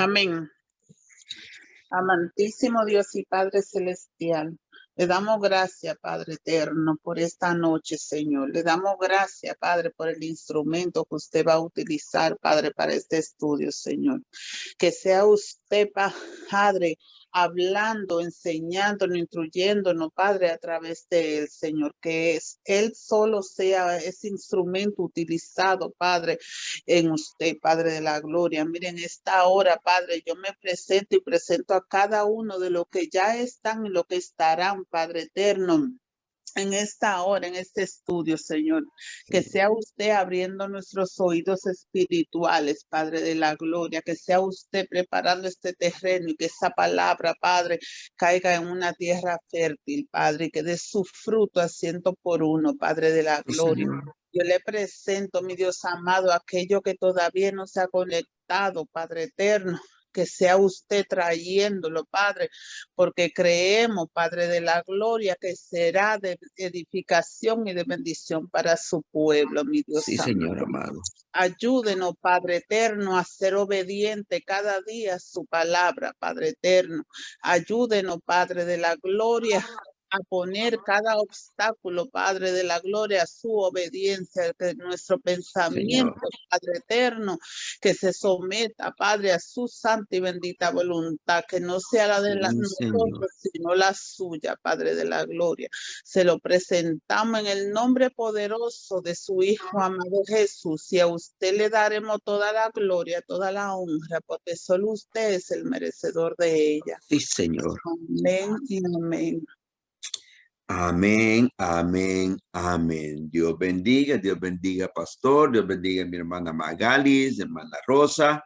Amén. Amantísimo Dios y Padre Celestial, le damos gracias, Padre Eterno, por esta noche, Señor. Le damos gracias, Padre, por el instrumento que usted va a utilizar, Padre, para este estudio, Señor. Que sea usted, Padre, hablando, enseñándonos, instruyéndonos, Padre, a través de él, Señor. Que él solo sea ese instrumento utilizado, Padre, en usted, Padre de la gloria. Miren, esta hora, Padre, yo me presento y presento a cada uno de los que ya están y los que estarán, Padre eterno, en esta hora, en este estudio, Señor. Que sea usted abriendo nuestros oídos espirituales, Padre de la gloria, que sea usted preparando este terreno y que esa palabra, Padre, caiga en una tierra fértil, Padre, y que dé su fruto a 100 por 1, Padre de la gloria. Yo le presento, mi Dios amado, aquello que todavía no se ha conectado, Padre eterno, que sea usted trayéndolo, Padre, porque creemos, Padre de la gloria, que será de edificación y de bendición para su pueblo, mi Dios Sí, santo. Señor amado. Ayúdenos, Padre eterno, a ser obediente cada día a su palabra, Padre eterno. Ayúdenos, Padre de la gloria, a poner cada obstáculo, Padre de la gloria, a su obediencia, que nuestro pensamiento, Señor. Padre eterno, que se someta, Padre, a su santa y bendita voluntad, que no sea la de nosotros, sino la suya, Padre de la gloria. Se lo presentamos en el nombre poderoso de su Hijo amado Jesús, y a usted le daremos toda la gloria, toda la honra, porque solo usted es el merecedor de ella. Sí, Señor. Amén y amén. Amén, amén, amén. Dios bendiga, pastor. Dios bendiga a mi hermana Magalis, hermana Rosa.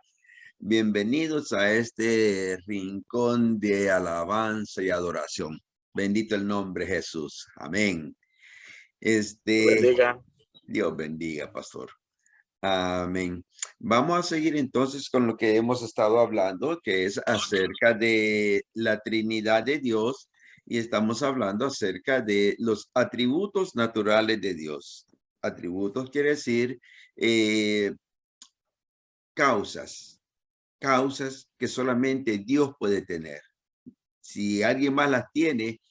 Bienvenidos a este rincón de alabanza y adoración. Bendito el nombre de Jesús. Amén. Dios bendiga, pastor. Amén. Vamos a seguir entonces con lo que hemos estado hablando, que es acerca de la Trinidad de Dios, y estamos hablando acerca de los atributos naturales de Dios. Atributos quiere decir causas que solamente Dios puede tener. Si alguien más las tiene,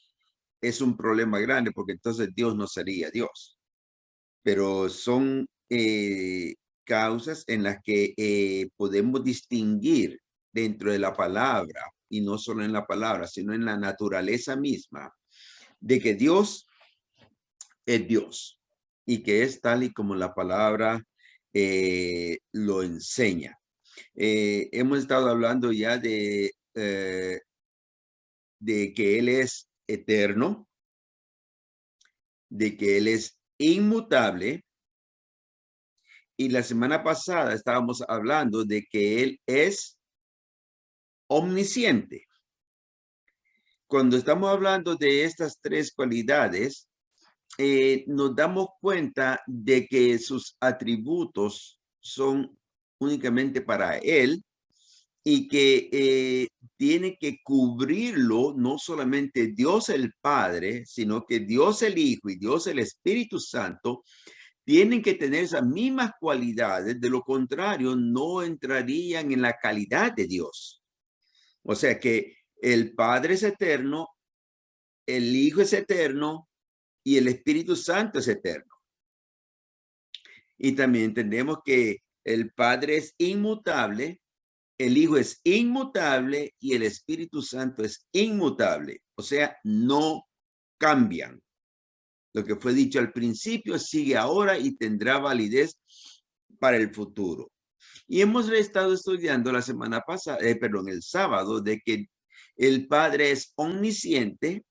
es un problema grande, porque entonces Dios no sería Dios. Pero son causas en las que podemos distinguir dentro de la palabra, y no solo en la palabra, sino en la naturaleza misma, de que Dios es Dios y que es tal y como la palabra lo enseña. Hemos estado hablando ya de que Él es eterno, de que Él es inmutable. Y la semana pasada estábamos hablando de que Él es omnisciente. Cuando estamos hablando de estas tres cualidades, nos damos cuenta de que sus atributos son únicamente para Él y que tiene que cubrirlo no solamente Dios el Padre, sino que Dios el Hijo y Dios el Espíritu Santo tienen que tener esas mismas cualidades, de lo contrario no entrarían en la calidad de Dios. O sea que el Padre es eterno, el Hijo es eterno y el Espíritu Santo es eterno. Y también entendemos que el Padre es inmutable, el Hijo es inmutable y el Espíritu Santo es inmutable. O sea, no cambian. Lo que fue dicho al principio sigue ahora y tendrá validez para el futuro. Y hemos estado estudiando la semana pasada, el sábado, de que el Padre es omnisciente,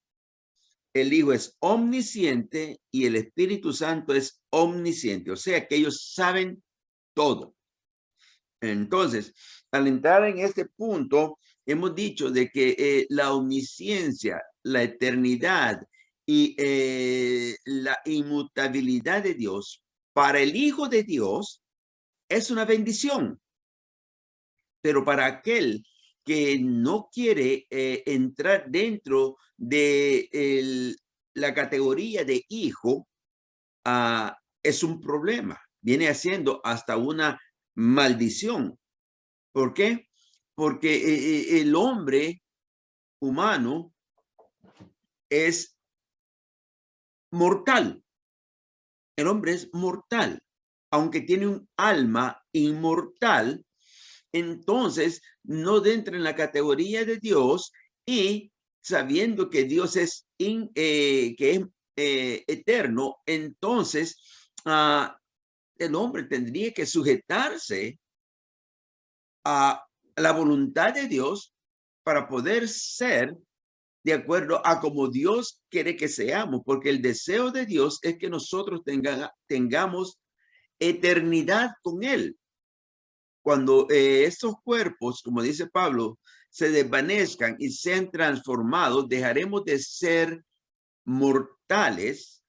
el Hijo es omnisciente y el Espíritu Santo es omnisciente. O sea que ellos saben todo. Entonces, al entrar en este punto, hemos dicho de que la omnisciencia, la eternidad y la inmutabilidad de Dios para el Hijo de Dios es una bendición. Pero para aquel que no quiere entrar dentro de la categoría de hijo, es un problema. Viene haciendo hasta una maldición. ¿Por qué? porque el hombre humano es mortal. El hombre es mortal, aunque tiene un alma inmortal, entonces no entra en la categoría de Dios, y sabiendo que Dios es eterno, entonces el hombre tendría que sujetarse a la voluntad de Dios para poder ser de acuerdo a como Dios quiere que seamos, porque el deseo de Dios es que nosotros tengamos eternidad con Él. Cuando estos cuerpos, como dice Pablo, se desvanezcan y sean transformados, dejaremos de ser mortales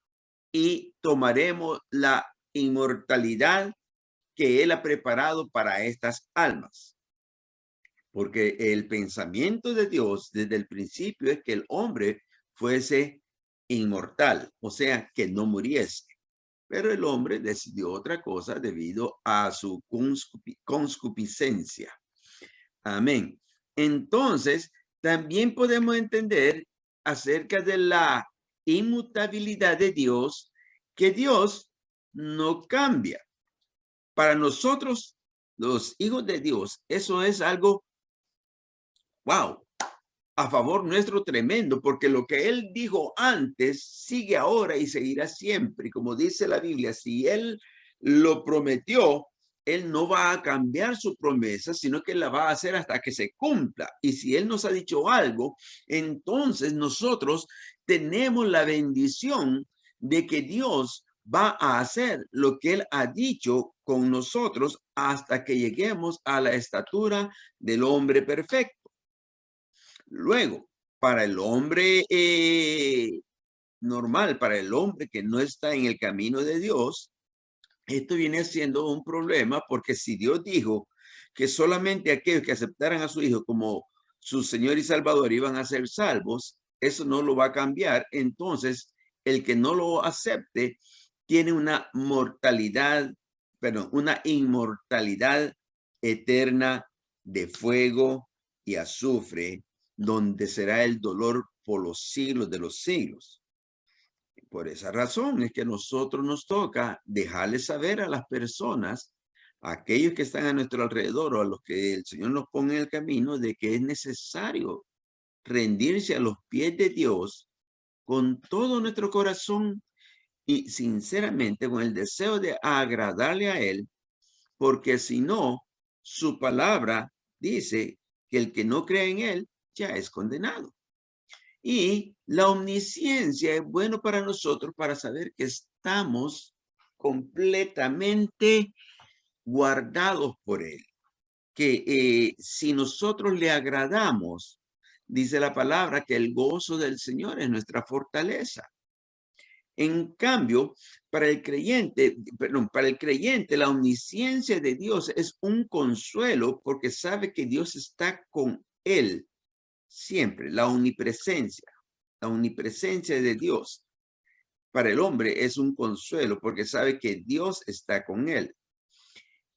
y tomaremos la inmortalidad que Él ha preparado para estas almas. Porque el pensamiento de Dios desde el principio es que el hombre fuese inmortal, o sea, que no muriese. Pero el hombre decidió otra cosa debido a su concupiscencia. Amén. Entonces, también podemos entender acerca de la inmutabilidad de Dios, que Dios no cambia. Para nosotros, los hijos de Dios, eso es algo, wow, a favor nuestro tremendo, porque lo que Él dijo antes sigue ahora y seguirá siempre. Y como dice la Biblia, si Él lo prometió, Él no va a cambiar su promesa, sino que la va a hacer hasta que se cumpla. Y si Él nos ha dicho algo, entonces nosotros tenemos la bendición de que Dios va a hacer lo que Él ha dicho con nosotros hasta que lleguemos a la estatura del hombre perfecto. Luego, para el hombre normal, para el hombre que no está en el camino de Dios, esto viene siendo un problema, porque si Dios dijo que solamente aquellos que aceptaran a su Hijo como su Señor y Salvador iban a ser salvos, eso no lo va a cambiar. Entonces, el que no lo acepte tiene una mortalidad, perdón, una inmortalidad eterna de fuego y azufre, donde será el dolor por los siglos de los siglos. Por esa razón es que a nosotros nos toca dejarles saber a las personas, a aquellos que están a nuestro alrededor o a los que el Señor nos pone en el camino, de que es necesario rendirse a los pies de Dios con todo nuestro corazón y sinceramente con el deseo de agradarle a Él, porque si no, su palabra dice que el que no cree en Él ya es condenado. Y la omnisciencia es bueno para nosotros para saber que estamos completamente guardados por Él. Que si nosotros le agradamos, dice la palabra que el gozo del Señor es nuestra fortaleza. En cambio, para el creyente, la omnisciencia de Dios es un consuelo, porque sabe que Dios está con él siempre. La omnipresencia de Dios para el hombre es un consuelo, porque sabe que Dios está con él.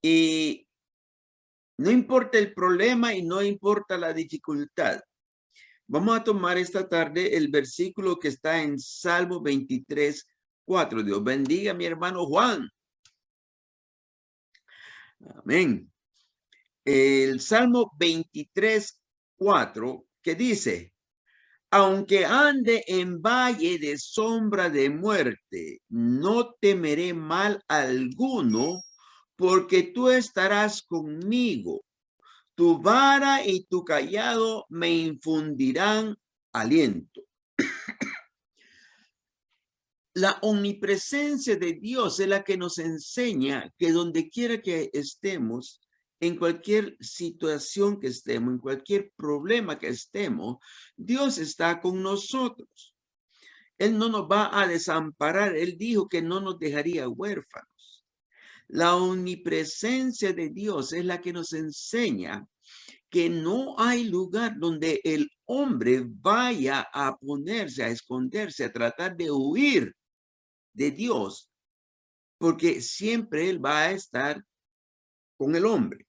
Y no importa el problema y no importa la dificultad. Vamos a tomar esta tarde el versículo que está en Salmo 23:4. Dios bendiga a mi hermano Juan. Amén. El Salmo 23:4, que dice: aunque ande en valle de sombra de muerte, no temeré mal alguno, porque tú estarás conmigo. Tu vara y tu cayado me infundirán aliento. La omnipresencia de Dios es la que nos enseña que donde quiera que estemos, en cualquier situación que estemos, en cualquier problema que estemos, Dios está con nosotros. Él no nos va a desamparar. Él dijo que no nos dejaría huérfanos. La omnipresencia de Dios es la que nos enseña que no hay lugar donde el hombre vaya a ponerse, a esconderse, a tratar de huir de Dios, porque siempre Él va a estar con el hombre.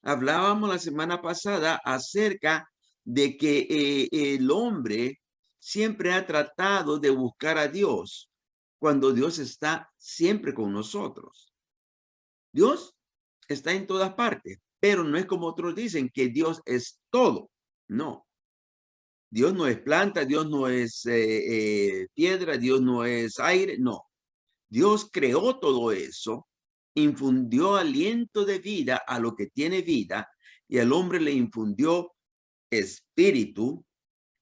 Hablábamos la semana pasada acerca de que el hombre siempre ha tratado de buscar a Dios cuando Dios está siempre con nosotros. Dios está en todas partes, pero no es como otros dicen que Dios es todo. No, Dios no es planta, Dios no es piedra, Dios no es aire, no. Dios creó todo eso, infundió aliento de vida a lo que tiene vida y al hombre le infundió espíritu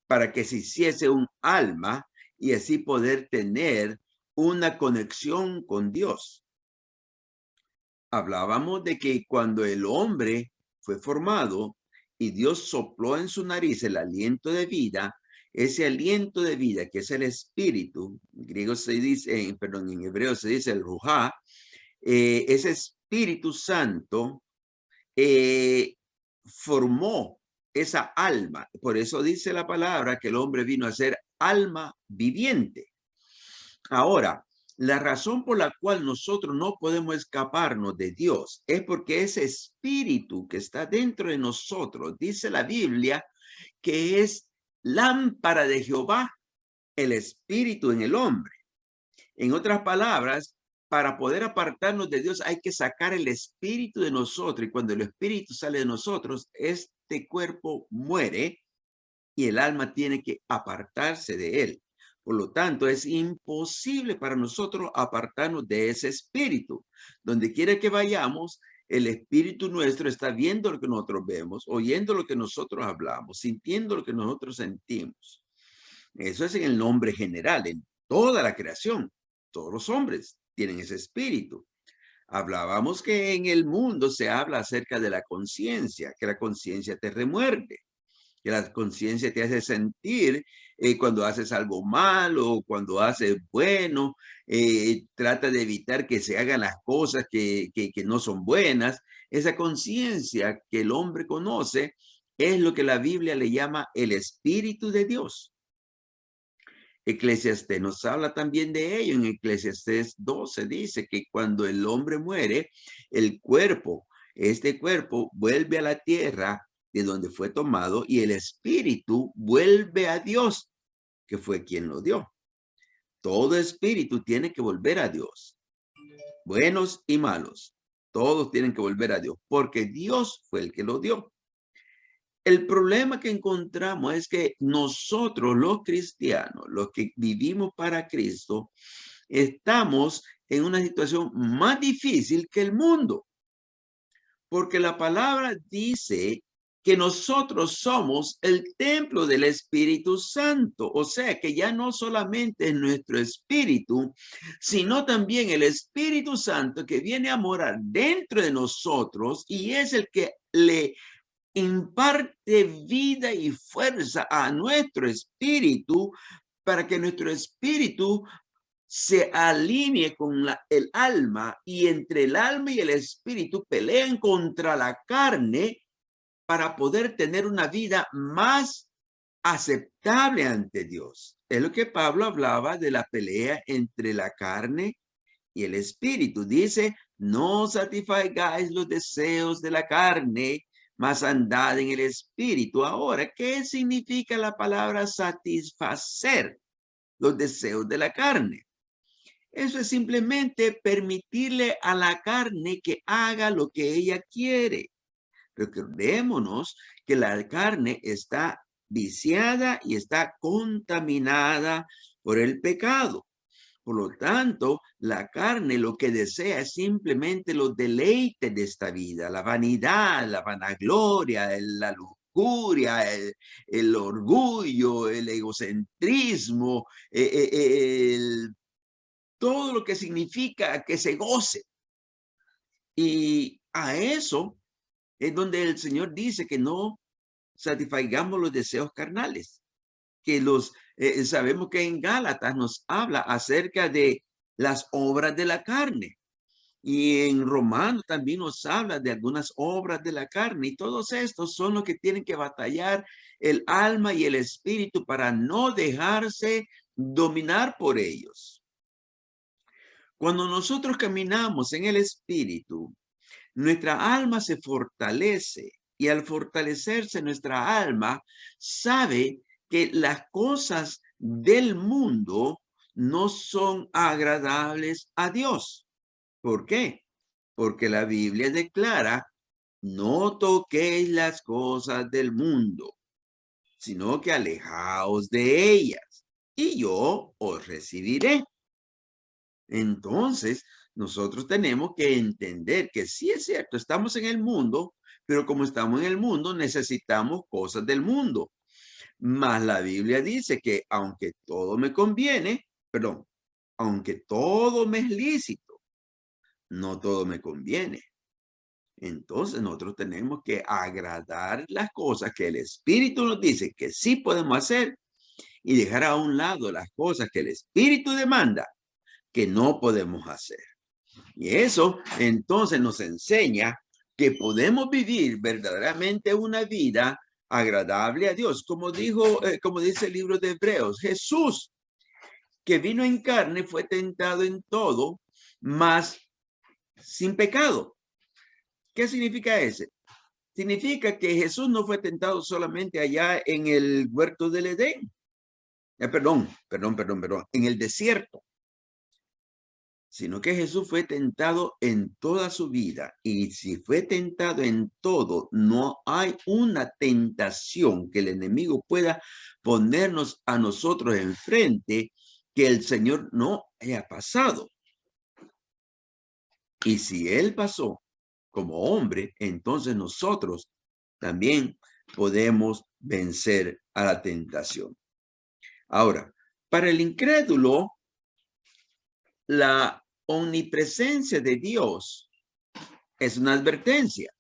para que se hiciese un alma y así poder tener una conexión con Dios. Hablábamos de que cuando el hombre fue formado y Dios sopló en su nariz el aliento de vida, ese aliento de vida que es el espíritu, en griego se dice, perdón, en hebreo se dice el ruja, ese Espíritu Santo formó esa alma. Por eso dice la palabra que el hombre vino a ser alma viviente. Ahora, la razón por la cual nosotros no podemos escaparnos de Dios es porque ese espíritu que está dentro de nosotros, dice la Biblia, que es lámpara de Jehová, el espíritu en el hombre. En otras palabras, para poder apartarnos de Dios hay que sacar el espíritu de nosotros, y cuando el espíritu sale de nosotros, este cuerpo muere y el alma tiene que apartarse de él. Por lo tanto, es imposible para nosotros apartarnos de ese espíritu. Donde quiera que vayamos, el espíritu nuestro está viendo lo que nosotros vemos, oyendo lo que nosotros hablamos, sintiendo lo que nosotros sentimos. Eso es en el nombre general, en toda la creación. Todos los hombres tienen ese espíritu. Hablábamos que en el mundo se habla acerca de la conciencia, que la conciencia te remuerde, que la conciencia te hace sentir cuando haces algo malo, cuando haces bueno, trata de evitar que se hagan las cosas que no son buenas. Esa conciencia que el hombre conoce es lo que la Biblia le llama el Espíritu de Dios. Eclesiastés nos habla también de ello. En Eclesiastés 12 dice que cuando el hombre muere, el cuerpo, este cuerpo vuelve a la tierra de donde fue tomado y el espíritu vuelve a Dios, que fue quien lo dio. Todo espíritu tiene que volver a Dios, buenos y malos. Todos tienen que volver a Dios porque Dios fue el que lo dio. El problema que encontramos es que nosotros los cristianos, los que vivimos para Cristo, estamos en una situación más difícil que el mundo. Porque la palabra dice que nosotros somos el templo del Espíritu Santo. O sea que ya no solamente es nuestro espíritu, sino también el Espíritu Santo que viene a morar dentro de nosotros y es el que le imparte vida y fuerza a nuestro espíritu para que nuestro espíritu se alinee con el alma y entre el alma y el espíritu pelean contra la carne para poder tener una vida más aceptable ante Dios. Es lo que Pablo hablaba de la pelea entre la carne y el espíritu. Dice, no satisfagáis los deseos de la carne, mas andad en el espíritu. Ahora, ¿qué significa la palabra satisfacer los deseos de la carne? Eso es simplemente permitirle a la carne que haga lo que ella quiere. Recordémonos que la carne está viciada y está contaminada por el pecado. Por lo tanto, la carne lo que desea es simplemente los deleites de esta vida, la vanidad, la vanagloria, la lujuria, el orgullo, el egocentrismo, todo lo que significa que se goce. Y a eso es donde el Señor dice que no satisfagamos los deseos carnales. Que sabemos que en Gálatas nos habla acerca de las obras de la carne. Y en Romanos también nos habla de algunas obras de la carne. Y todos estos son los que tienen que batallar el alma y el espíritu para no dejarse dominar por ellos. Cuando nosotros caminamos en el espíritu, nuestra alma se fortalece y al fortalecerse nuestra alma, sabe que las cosas del mundo no son agradables a Dios. ¿Por qué? Porque la Biblia declara, no toquéis las cosas del mundo, sino que alejaos de ellas, y yo os recibiré. Entonces, nosotros tenemos que entender que sí es cierto, estamos en el mundo, pero como estamos en el mundo, necesitamos cosas del mundo. Mas la Biblia dice que aunque todo me conviene, perdón, aunque todo me es lícito, no todo me conviene. Entonces nosotros tenemos que agradar las cosas que el Espíritu nos dice que sí podemos hacer y dejar a un lado las cosas que el Espíritu demanda que no podemos hacer. Y eso entonces nos enseña que podemos vivir verdaderamente una vida agradable a Dios. Como dice el libro de Hebreos, Jesús, que vino en carne, fue tentado en todo, mas sin pecado. ¿Qué significa ese? Significa que Jesús no fue tentado solamente allá en el huerto del Edén. Perdón, en el desierto. Sino que Jesús fue tentado en toda su vida. Y si fue tentado en todo, no hay una tentación que el enemigo pueda ponernos a nosotros enfrente que el Señor no haya pasado. Y si Él pasó como hombre, entonces nosotros también podemos vencer a la tentación. Ahora, para el incrédulo, la omnipresencia de Dios es una advertencia,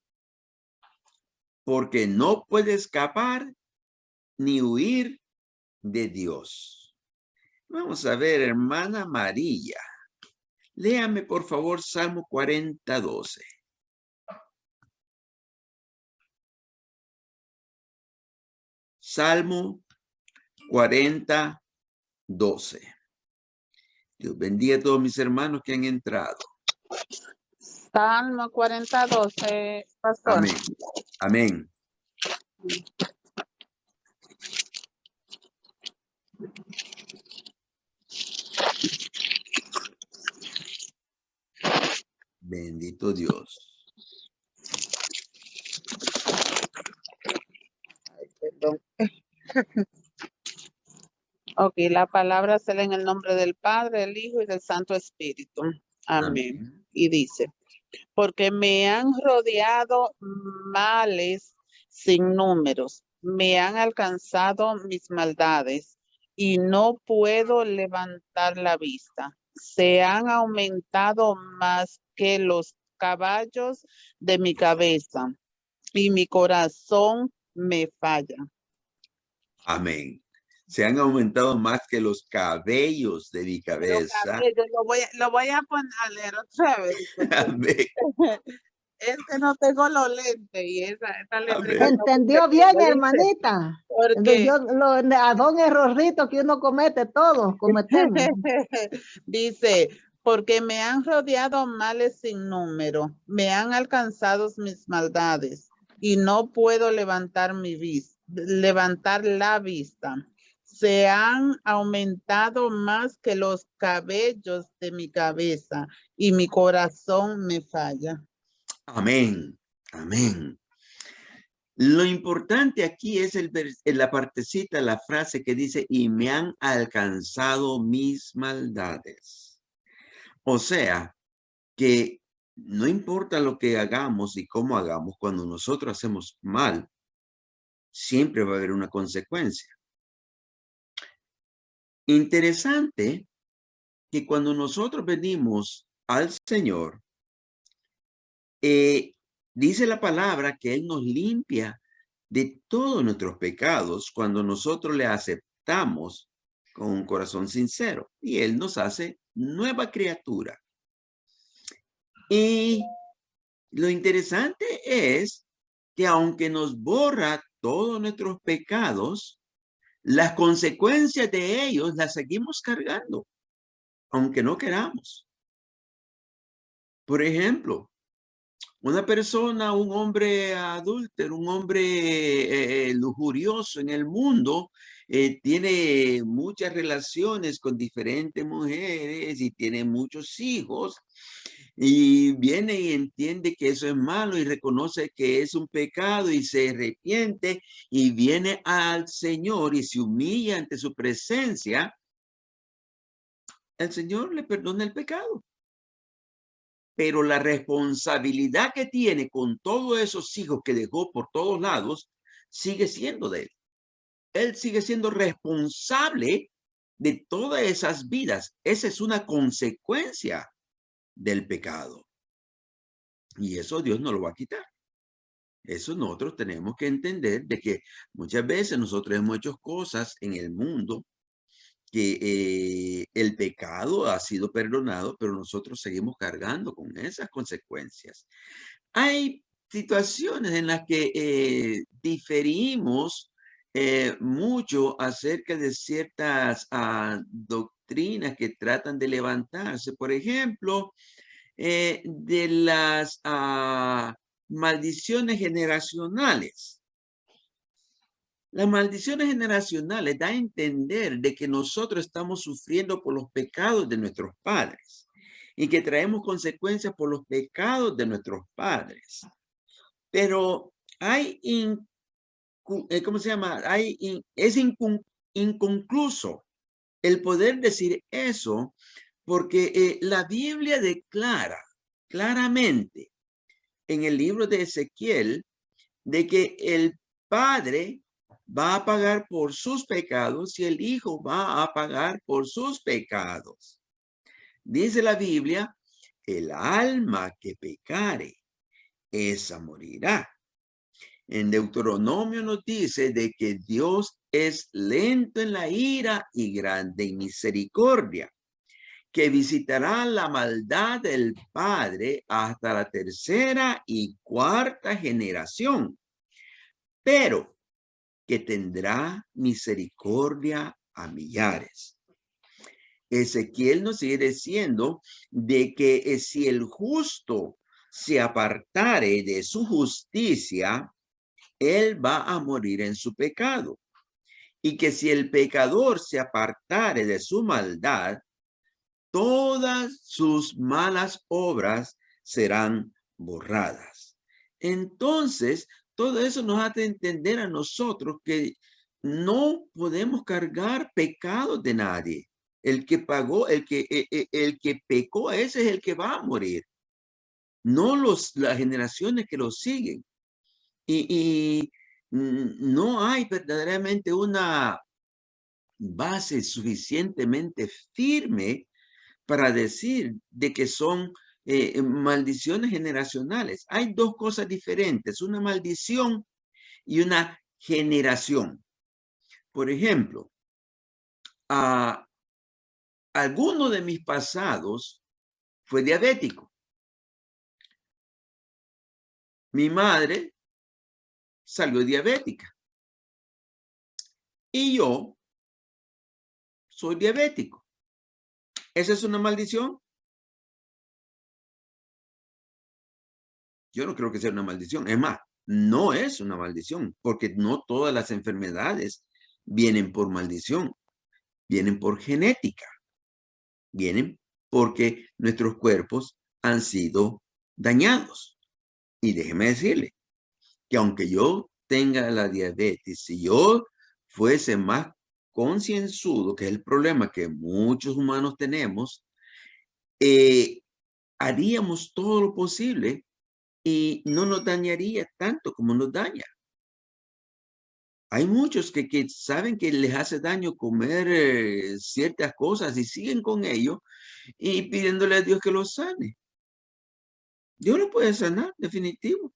porque no puede escapar ni huir de Dios. Vamos a ver, hermana María. Léame, por favor, Salmo 40:12. Salmo 40:12. Dios bendiga a todos mis hermanos que han entrado. Salmo 40:12, pastor. Amén. Amén. Bendito Dios. Ay, perdón. Ok, la palabra se lee en el nombre del Padre, del Hijo y del Santo Espíritu. Amén. Amén. Y dice, porque me han rodeado males sin números, me han alcanzado mis maldades y no puedo levantar la vista. Se han aumentado más que los caballos de mi cabeza y mi corazón me falla. Amén. Se han aumentado más que los cabellos de mi cabeza. Lo voy a poner a leer otra vez. Amén. Es que no tengo los lentes y esa letra. Entendió bien, hermanita. Porque A don errorcito que uno comete, todos cometemos. dice, porque me han rodeado males sin número, me han alcanzado mis maldades y no puedo levantar la vista. Se han aumentado más que los cabellos de mi cabeza y mi corazón me falla. Amén. Amén. Lo importante aquí es la partecita, la frase que dice, y me han alcanzado mis maldades. O sea, que no importa lo que hagamos y cómo hagamos, cuando nosotros hacemos mal, siempre va a haber una consecuencia. Interesante que cuando nosotros venimos al Señor, dice la palabra que Él nos limpia de todos nuestros pecados cuando nosotros le aceptamos con un corazón sincero y Él nos hace nueva criatura. Y lo interesante es que aunque nos borra todos nuestros pecados, las consecuencias de ellos las seguimos cargando, aunque no queramos. Por ejemplo, Una persona, un hombre adúltero, un hombre lujurioso en el mundo, tiene muchas relaciones con diferentes mujeres y tiene muchos hijos, y viene y entiende que eso es malo y reconoce que es un pecado y se arrepiente y viene al Señor y se humilla ante su presencia. El Señor le perdona el pecado. Pero la responsabilidad que tiene con todos esos hijos que dejó por todos lados sigue siendo de él. Él sigue siendo responsable de todas esas vidas. Esa es una consecuencia del pecado. Y eso Dios no lo va a quitar. Eso nosotros tenemos que entender de que muchas veces nosotros hemos hecho cosas en el mundo que el pecado ha sido perdonado, pero nosotros seguimos cargando con esas consecuencias. Hay situaciones en las que diferimos mucho acerca de ciertas doctrinas que tratan de levantarse. Por ejemplo, de las maldiciones generacionales. Las maldiciones generacionales da a entender de que nosotros estamos sufriendo por los pecados de nuestros padres y que traemos consecuencias por los pecados de nuestros padres. Pero hay, ¿cómo se llama? Es inconcluso el poder decir eso, porque la Biblia declara claramente en el libro de Ezequiel de que el Padre va a pagar por sus pecados y el Hijo va a pagar por sus pecados. Dice la Biblia, el alma que pecare, esa morirá. En Deuteronomio nos dice de que Dios es lento en la ira y grande en misericordia, que visitará la maldad del padre hasta la tercera y cuarta generación, pero que tendrá misericordia a millares. Ezequiel nos sigue diciendo de que si el justo se apartare de su justicia, él va a morir en su pecado. Y que si el pecador se apartare de su maldad, todas sus malas obras serán borradas. Entonces, todo eso nos hace entender a nosotros que no podemos cargar pecados de nadie. El que pagó, el que pecó, ese es el que va a morir. No las generaciones que lo siguen. Y no hay verdaderamente una base suficientemente firme para decir de que son maldiciones generacionales. Hay dos cosas diferentes, una maldición y una generación. Por ejemplo, alguno de mis pasados fue diabético. Mi madre salió diabética. Y yo soy diabético. ¿Esa es una maldición? Yo no creo que sea una maldición. Es más, no es una maldición, porque no todas las enfermedades vienen por maldición, vienen por genética, vienen porque nuestros cuerpos han sido dañados. Y déjeme decirle que aunque yo tenga la diabetes, si yo fuese más concienzudo, que es el problema que muchos humanos tenemos, haríamos todo lo posible y no nos dañaría tanto como nos daña. Hay muchos que saben que les hace daño comer ciertas cosas y siguen con ello y pidiéndole a Dios que los sane. Dios lo puede sanar, definitivo.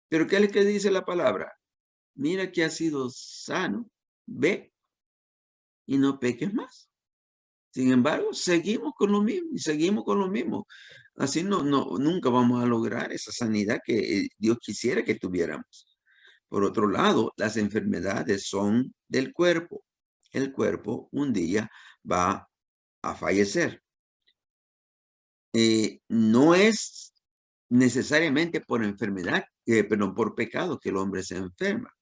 Pero ¿qué es lo que dice la palabra? Mira que has sido sano, ve y no peques más. Sin embargo, seguimos con lo mismo y seguimos con lo mismo. Así nunca vamos a lograr esa sanidad que Dios quisiera que tuviéramos. Por otro lado, las enfermedades son del cuerpo. El cuerpo un día va a fallecer. No es necesariamente por enfermedad, perdón, por pecado que el hombre se enferma.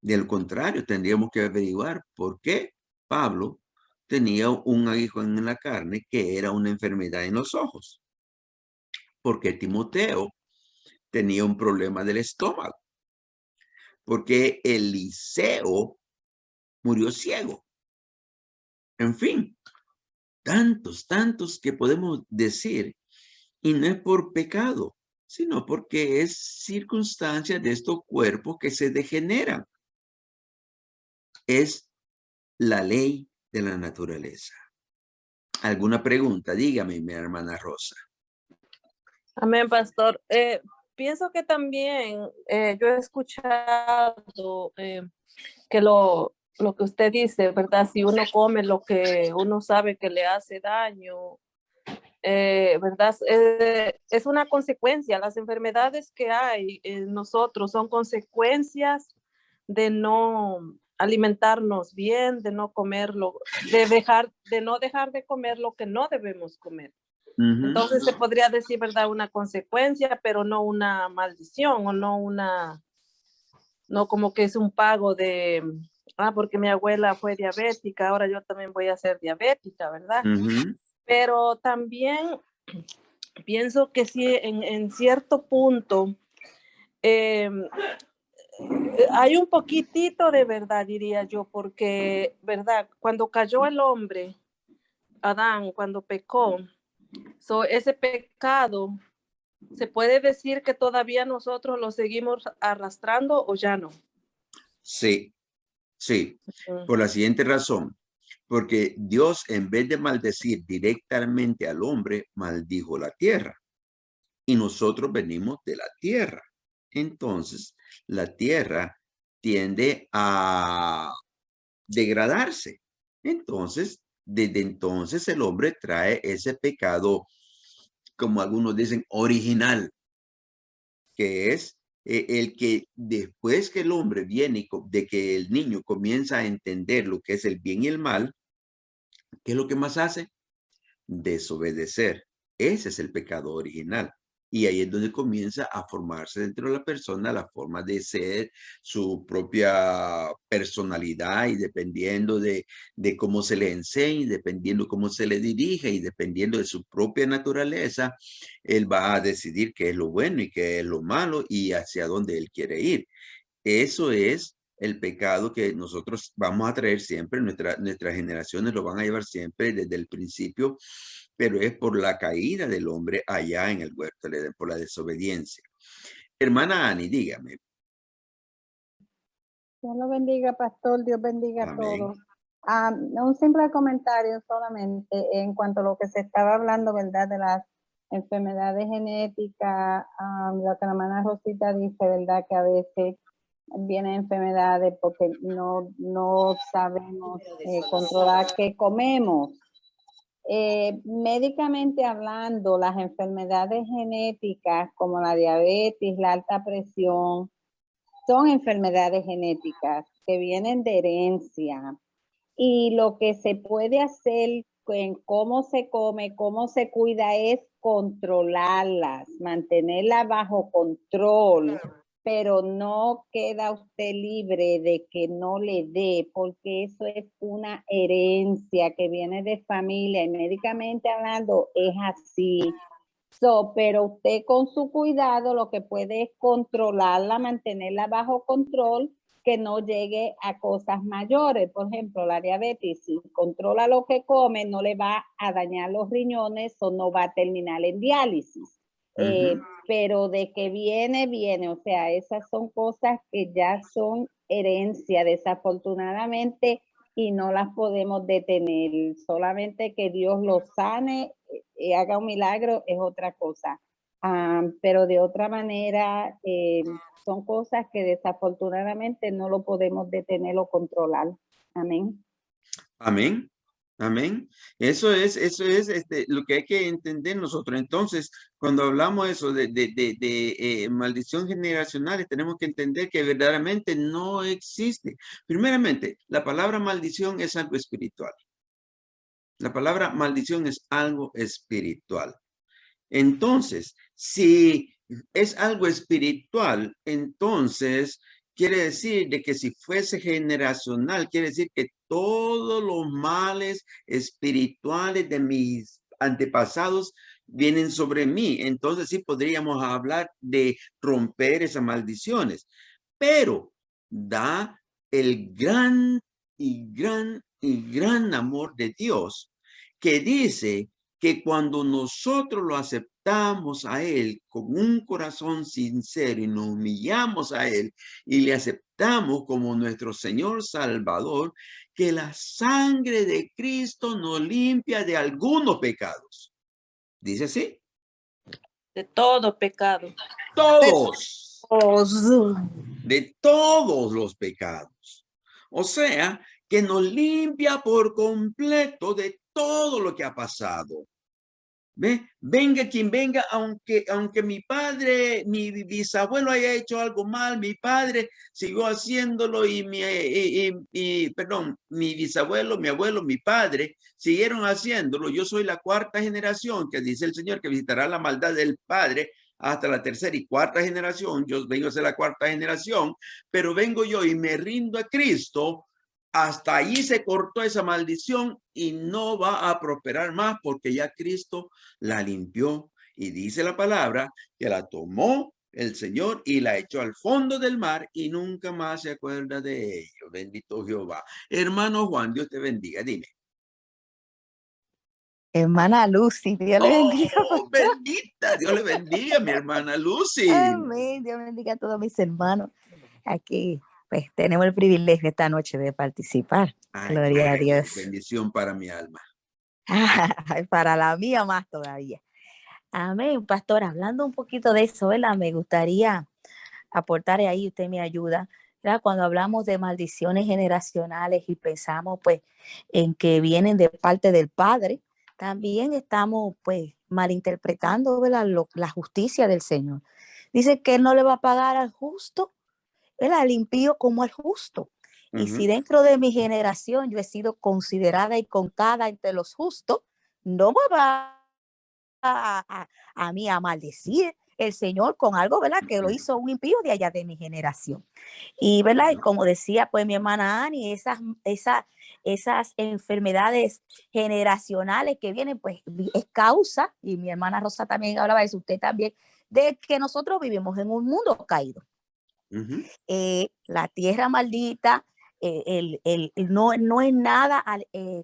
Del contrario, tendríamos que averiguar por qué Pablo tenía un aguijón en la carne que era una enfermedad en los ojos. Porque Timoteo tenía un problema del estómago. Porque Eliseo murió ciego. En fin, tantos que podemos decir. Y no es por pecado, sino porque es circunstancia de estos cuerpos que se degeneran. Es la ley de la naturaleza. ¿Alguna pregunta? Dígame, mi hermana Rosa. Amén, pastor. Pienso que también yo he escuchado que lo que usted dice, ¿verdad? Si uno come lo que uno sabe que le hace daño, ¿verdad? Es una consecuencia. Las enfermedades que hay en nosotros son consecuencias de no alimentarnos bien, de no comerlo, de no dejar de comer lo que no debemos comer. Entonces se podría decir, ¿verdad? Una consecuencia, pero no una maldición o no como que es un pago de, porque mi abuela fue diabética, ahora yo también voy a ser diabética, ¿verdad? Pero también pienso que sí, en cierto punto, hay un poquitito de verdad, diría yo, porque, ¿verdad? Cuando cayó el hombre, Adán, cuando pecó, ese pecado, ¿se puede decir que todavía nosotros lo seguimos arrastrando o ya no? Sí, por la siguiente razón. Porque Dios, en vez de maldecir directamente al hombre, maldijo la tierra. Y nosotros venimos de la tierra. Entonces, la tierra tiende a degradarse. Entonces, desde entonces el hombre trae ese pecado, como algunos dicen, original, que es el que después que el hombre viene, de que el niño comienza a entender lo que es el bien y el mal, ¿qué es lo que más hace? Desobedecer. Ese es el pecado original. Y ahí es donde comienza a formarse dentro de la persona la forma de ser, su propia personalidad, y dependiendo de cómo se le enseña, y dependiendo cómo se le dirige, y dependiendo de su propia naturaleza, él va a decidir qué es lo bueno y qué es lo malo y hacia dónde él quiere ir. Eso es el pecado que nosotros vamos a traer siempre, nuestras generaciones lo van a llevar siempre desde el principio, pero es por la caída del hombre allá en el huerto, por la desobediencia. Hermana Ani, dígame. Dios lo bendiga, pastor. Dios bendiga a Amén. todos. Un simple comentario solamente en cuanto a lo que se estaba hablando, ¿verdad? De las enfermedades genéticas, lo que la hermana Rosita dice, ¿verdad? Que a veces vienen enfermedades porque no sabemos controlar qué comemos. Médicamente hablando, las enfermedades genéticas como la diabetes, la alta presión, son enfermedades genéticas que vienen de herencia. Y lo que se puede hacer en cómo se come, cómo se cuida, es controlarlas, mantenerlas bajo control, pero no queda usted libre de que no le dé, porque eso es una herencia que viene de familia y médicamente hablando es así. Pero usted con su cuidado lo que puede es controlarla, mantenerla bajo control, que no llegue a cosas mayores. Por ejemplo, la diabetes, si controla lo que come, no le va a dañar los riñones o no va a terminar en diálisis. Pero de que viene, o sea, esas son cosas que ya son herencia, desafortunadamente, y no las podemos detener. Solamente que Dios los sane y haga un milagro es otra cosa. Pero de otra manera, son cosas que desafortunadamente no lo podemos detener o controlar. Amén. Amén. Amén. Eso es lo que hay que entender nosotros. Entonces, cuando hablamos eso de maldición generacional, tenemos que entender que verdaderamente no existe. Primeramente, la palabra maldición es algo espiritual. La palabra maldición es algo espiritual. Entonces, si es algo espiritual, entonces quiere decir de que si fuese generacional, quiere decir que todos los males espirituales de mis antepasados vienen sobre mí. Entonces sí podríamos hablar de romper esas maldiciones, pero da el gran y gran amor de Dios que dice que cuando nosotros lo aceptamos a Él con un corazón sincero y nos humillamos a Él y le aceptamos como nuestro Señor Salvador, que la sangre de Cristo nos limpia de algunos pecados. Dice así. De todo pecado. Todos. Oh, De todos los pecados. O sea, que nos limpia por completo de todo lo que ha pasado. ¿Ve? Venga quien venga, aunque mi padre, mi bisabuelo haya hecho algo mal, mi padre siguió haciéndolo y mi bisabuelo, mi abuelo, mi padre siguieron haciéndolo. Yo soy la cuarta generación que dice el Señor que visitará la maldad del padre hasta la tercera y cuarta generación. Yo vengo a ser la cuarta generación, pero vengo yo y me rindo a Cristo. Hasta allí se cortó esa maldición y no va a prosperar más porque ya Cristo la limpió. Y dice la palabra que la tomó el Señor y la echó al fondo del mar y nunca más se acuerda de ello. Bendito Jehová. Hermano Juan, Dios te bendiga. Dime. Hermana Lucy, Dios le bendiga. Oh, bendita, Dios le bendiga, mi hermana Lucy. Amén, Dios bendiga a todos mis hermanos. Aquí, pues, tenemos el privilegio esta noche de participar. Ay, Gloria a Dios. bendición para mi alma. Para la mía más todavía. Amén, pastor. Hablando un poquito de eso, ¿verdad? Me gustaría aportar ahí, usted me ayuda, ¿verdad? Cuando hablamos de maldiciones generacionales y pensamos, pues, en que vienen de parte del Padre, también estamos, pues, malinterpretando, ¿verdad? La justicia del Señor. Dice que Él no le va a pagar al justo, ¿verdad? Al impío como al justo. Y si dentro de mi generación yo he sido considerada y contada entre los justos, no me va a mí a maldecir el Señor con algo, ¿verdad? Que lo hizo un impío de allá de mi generación. Y, ¿verdad? Y como decía, pues, mi hermana Ani, esas enfermedades generacionales que vienen, pues, es causa, y mi hermana Rosa también hablaba de eso, usted también, de que nosotros vivimos en un mundo caído. La tierra maldita, no es nada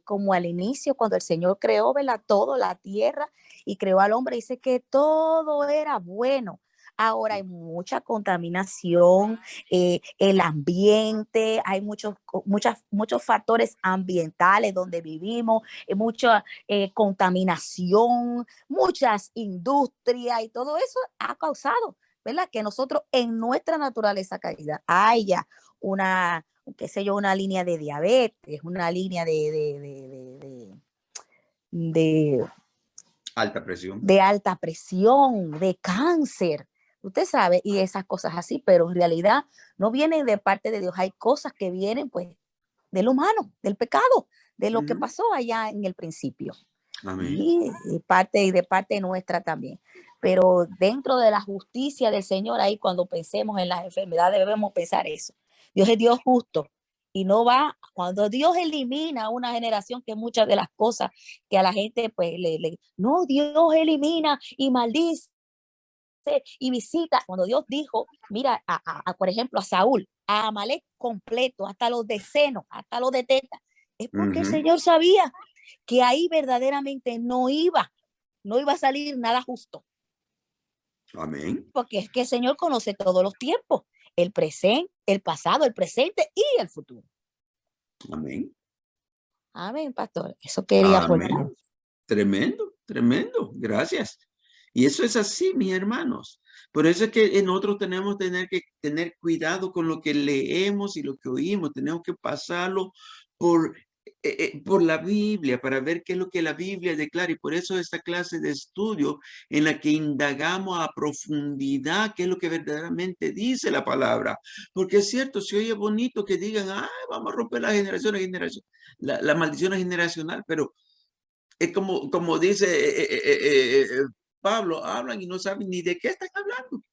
como al inicio, cuando el Señor creó, ¿verdad? Todo, la tierra, y creó al hombre, dice que todo era bueno. Ahora hay mucha contaminación, el ambiente, hay muchos factores ambientales donde vivimos, mucha contaminación, muchas industrias, y todo eso ha causado, ¿verdad? Que nosotros en nuestra naturaleza caída haya una, qué sé yo, una línea de diabetes, una línea de alta presión, de cáncer, usted sabe, y esas cosas así, pero en realidad no vienen de parte de Dios. Hay cosas que vienen, pues, del humano, del pecado, de lo que pasó allá en el principio. Amén. Y de parte nuestra también. Pero dentro de la justicia del Señor, ahí cuando pensemos en las enfermedades debemos pensar eso. Dios es Dios justo y no va, cuando Dios elimina una generación, que muchas de las cosas que a la gente pues no, Dios elimina y maldice y visita. Cuando Dios dijo, mira, por ejemplo, a Saúl, a Amalek completo, hasta los de seno, hasta los de teta, es porque el Señor sabía que ahí verdaderamente no iba a salir nada justo. Amén. Porque es que el Señor conoce todos los tiempos, el presente, el pasado, el presente y el futuro. Amén. Amén, pastor. Eso quería aportar. Tremendo, tremendo. Gracias. Y eso es así, mis hermanos. Por eso es que nosotros tenemos que tener cuidado con lo que leemos y lo que oímos. Tenemos que pasarlo por la Biblia para ver qué es lo que la Biblia declara. Y por eso esta clase de estudio en la que indagamos a profundidad qué es lo que verdaderamente dice la palabra. Porque es cierto, si oye bonito que digan, vamos a romper la maldición generacional, pero es como dice Pablo hablan y no saben ni de qué están hablando.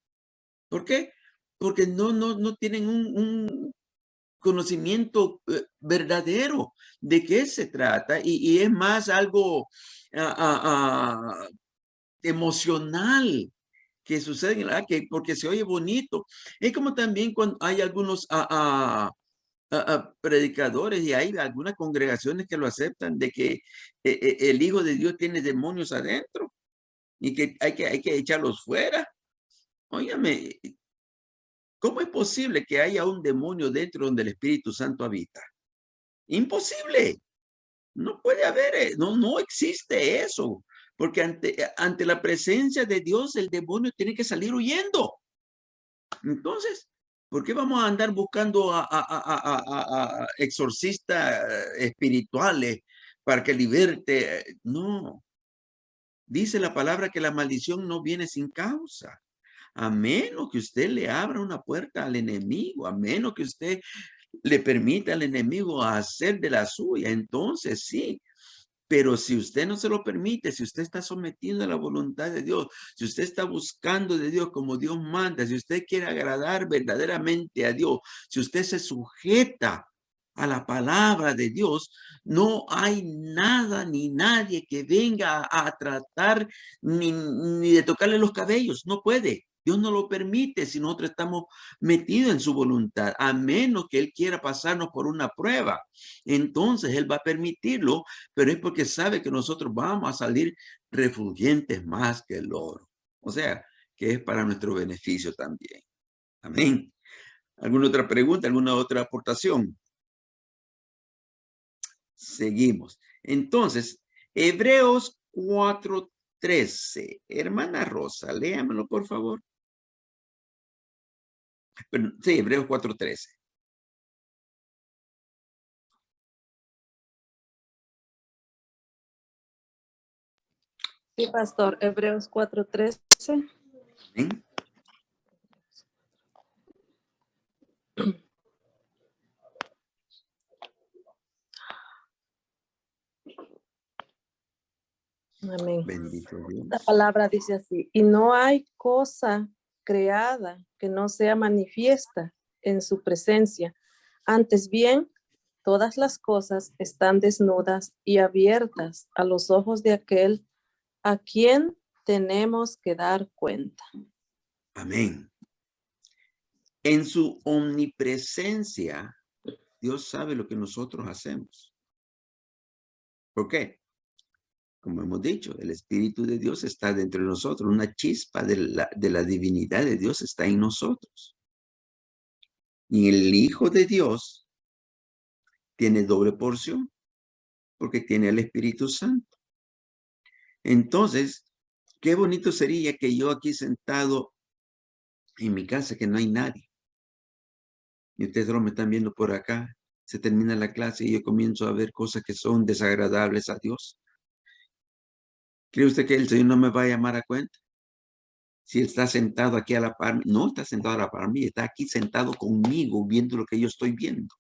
¿Por qué? Porque no tienen un conocimiento verdadero de qué se trata y es más algo emocional que sucede, porque se oye bonito. Es como también cuando hay algunos predicadores y hay algunas congregaciones que lo aceptan de que el Hijo de Dios tiene demonios adentro y que hay que echarlos fuera. Óyame, ¿cómo es posible que haya un demonio dentro donde el Espíritu Santo habita? Imposible. No puede haber, no existe eso. Porque ante la presencia de Dios, el demonio tiene que salir huyendo. Entonces, ¿por qué vamos a andar buscando a exorcistas espirituales para que liberte? No. Dice la palabra que la maldición no viene sin causa. A menos que usted le abra una puerta al enemigo, a menos que usted le permita al enemigo hacer de la suya, entonces sí. Pero si usted no se lo permite, si usted está sometido a la voluntad de Dios, si usted está buscando de Dios como Dios manda, si usted quiere agradar verdaderamente a Dios, si usted se sujeta a la palabra de Dios, no hay nada ni nadie que venga a tratar ni de tocarle los cabellos. No puede. Dios no lo permite si nosotros estamos metidos en su voluntad, a menos que Él quiera pasarnos por una prueba. Entonces Él va a permitirlo, pero es porque sabe que nosotros vamos a salir refulgentes más que el oro. O sea, que es para nuestro beneficio también. Amén. ¿Alguna otra pregunta? ¿Alguna otra aportación? Seguimos. Entonces, Hebreos 4:13. Hermana Rosa, léamelo, por favor. Sí, Hebreos 4:13. Sí, pastor, Hebreos 4:13. Amén. Amén. Bendito Dios. La palabra dice así, y no hay cosa creada que no sea manifiesta en su presencia. Antes bien, todas las cosas están desnudas y abiertas a los ojos de aquel a quien tenemos que dar cuenta. Amén. En su omnipresencia, Dios sabe lo que nosotros hacemos. ¿Por qué? Como hemos dicho, el Espíritu de Dios está dentro de nosotros. Una chispa de la divinidad de Dios está en nosotros. Y el Hijo de Dios tiene doble porción porque tiene el Espíritu Santo. Entonces, qué bonito sería que yo aquí sentado en mi casa, que no hay nadie. Y ustedes solo me están viendo por acá. Se termina la clase y yo comienzo a ver cosas que son desagradables a Dios. ¿Cree usted que el Señor no me va a llamar a cuenta? Si Él está sentado aquí a la par, no está sentado a la par mí, está aquí sentado conmigo viendo lo que yo estoy viendo.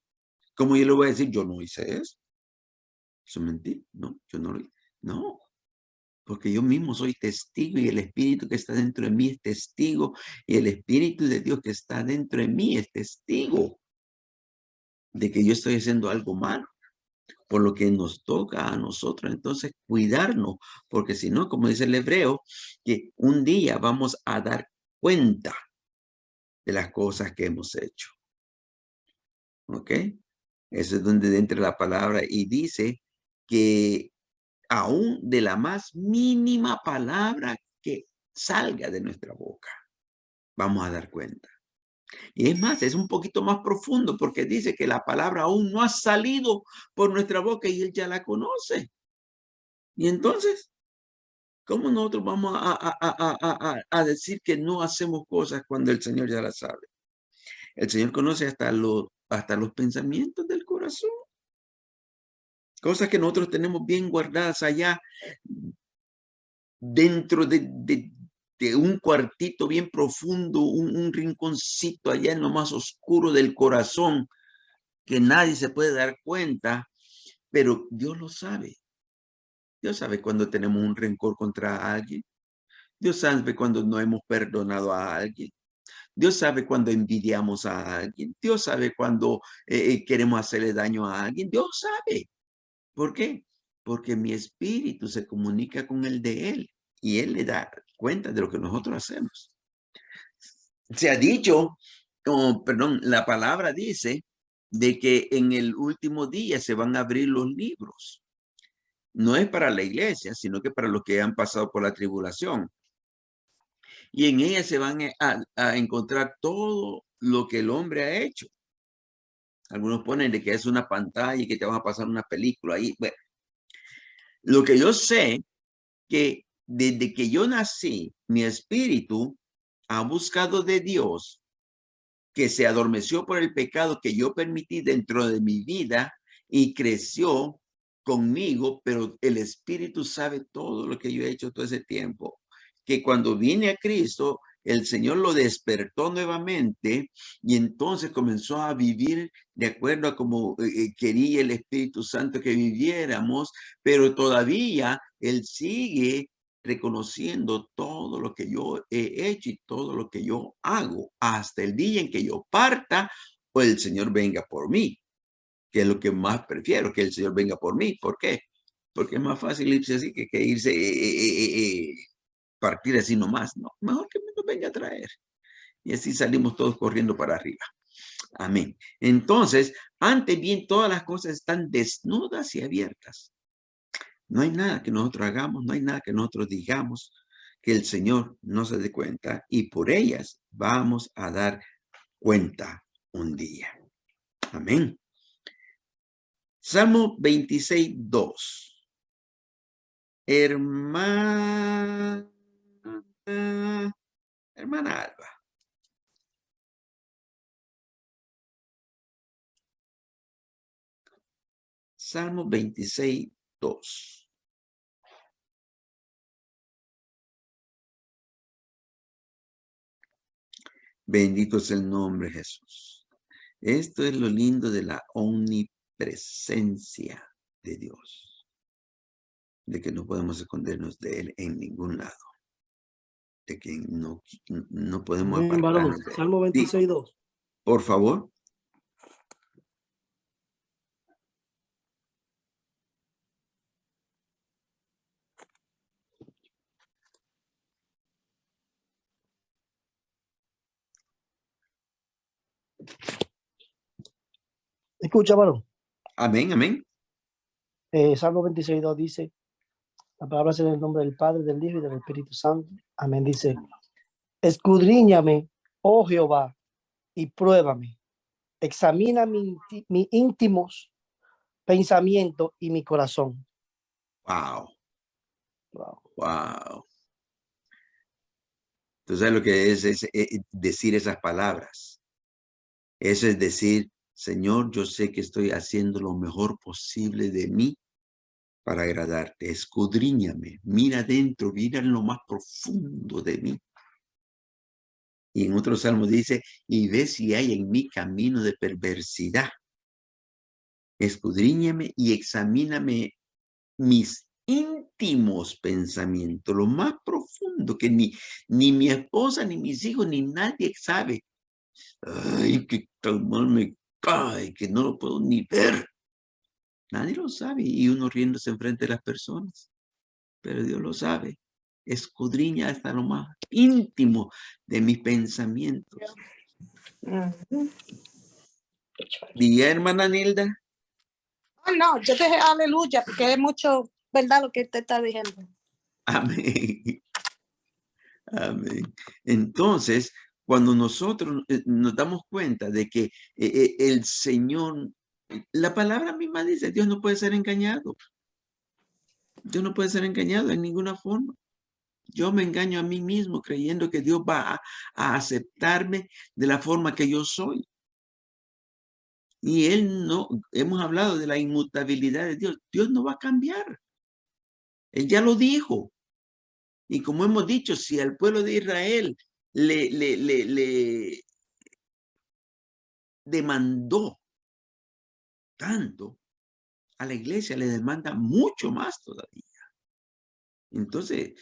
¿Cómo yo le voy a decir, yo no hice eso? Eso es mentira. No, yo no lo hice. No, porque yo mismo soy testigo y el Espíritu que está dentro de mí es testigo y el Espíritu de Dios que está dentro de mí es testigo de que yo estoy haciendo algo malo. Por lo que nos toca a nosotros entonces cuidarnos, porque si no, como dice el hebreo, que un día vamos a dar cuenta de las cosas que hemos hecho. ¿Ok? Eso es donde entra la palabra y dice que aún de la más mínima palabra que salga de nuestra boca, vamos a dar cuenta. Y es más, es un poquito más profundo porque dice que la palabra aún no ha salido por nuestra boca y Él ya la conoce. Y entonces, ¿cómo nosotros vamos a decir que no hacemos cosas cuando el Señor ya las sabe? El Señor conoce hasta los pensamientos del corazón. Cosas que nosotros tenemos bien guardadas allá dentro de un cuartito bien profundo, un rinconcito allá en lo más oscuro del corazón, que nadie se puede dar cuenta, pero Dios lo sabe. Dios sabe cuando tenemos un rencor contra alguien. Dios sabe cuando no hemos perdonado a alguien. Dios sabe cuando envidiamos a alguien. Dios sabe cuando queremos hacerle daño a alguien. Dios sabe. ¿Por qué? Porque mi espíritu se comunica con el de Él y Él le da cuenta de lo que nosotros hacemos. Se ha dicho, perdón, la palabra dice de que en el último día se van a abrir los libros. No es para la iglesia, sino que para los que han pasado por la tribulación. Y en ella se van a encontrar todo lo que el hombre ha hecho. Algunos ponen de que es una pantalla y que te van a pasar una película ahí. Bueno, lo que yo sé que desde que yo nací, mi espíritu ha buscado de Dios, que se adormeció por el pecado que yo permití dentro de mi vida y creció conmigo, pero el espíritu sabe todo lo que yo he hecho todo ese tiempo. Que cuando vine a Cristo, el Señor lo despertó nuevamente y entonces comenzó a vivir de acuerdo a como quería el Espíritu Santo que viviéramos, pero todavía Él sigue reconociendo todo lo que yo he hecho y todo lo que yo hago hasta el día en que yo parta o el Señor venga por mí, que es lo que más prefiero, que el Señor venga por mí. ¿Por qué? Porque es más fácil irse así que irse partir así nomás. No, mejor que nos venga a traer. Y así salimos todos corriendo para arriba. Amén. Entonces, ante bien, todas las cosas están desnudas y abiertas. No hay nada que nosotros hagamos, no hay nada que nosotros digamos que el Señor no se dé cuenta y por ellas vamos a dar cuenta un día. Amén. Salmo 26:2. Hermana Alba. Salmo 26:2. Bendito es el nombre de Jesús. Esto es lo lindo de la omnipresencia de Dios. De que no podemos escondernos de Él en ningún lado. De que no podemos Amén, varón. apartarnos de Él. Salmo 26:2. Por favor. Escucha, varón. Amén, amén. Salmo 26:2 dice, la palabra es en el nombre del Padre, del Hijo y del Espíritu Santo. Amén. Dice, escudriñame, oh Jehová, y pruébame. Examina mis íntimos pensamientos y mi corazón. Wow. Wow. Wow. Entonces lo que es decir esas palabras. Eso es decir, Señor, yo sé que estoy haciendo lo mejor posible de mí para agradarte. Escudriñame, mira adentro, mira en lo más profundo de mí. Y en otro salmo dice, y ve si hay en mí camino de perversidad. Escudriñame y examíname mis íntimos pensamientos, lo más profundo que ni mi esposa, ni mis hijos, ni nadie sabe. Ay, que tan mal me cae, que no lo puedo ni ver. Nadie lo sabe y uno riéndose enfrente de las personas. Pero Dios lo sabe. Escudriña hasta lo más íntimo de mis pensamientos. ¿Y hermana Nilda? Oh, no, yo dije aleluya, porque es mucho verdad lo que usted está diciendo. Amén. Amén. Entonces, cuando nosotros nos damos cuenta de que el Señor, la palabra misma dice, Dios no puede ser engañado. Dios no puede ser engañado en ninguna forma. Yo me engaño a mí mismo creyendo que Dios va a aceptarme de la forma que yo soy. Y Él no, hemos hablado de la inmutabilidad de Dios. Dios no va a cambiar. Él ya lo dijo. Y como hemos dicho, si al pueblo de Israel le demandó tanto, a la iglesia le demanda mucho más todavía. Entonces,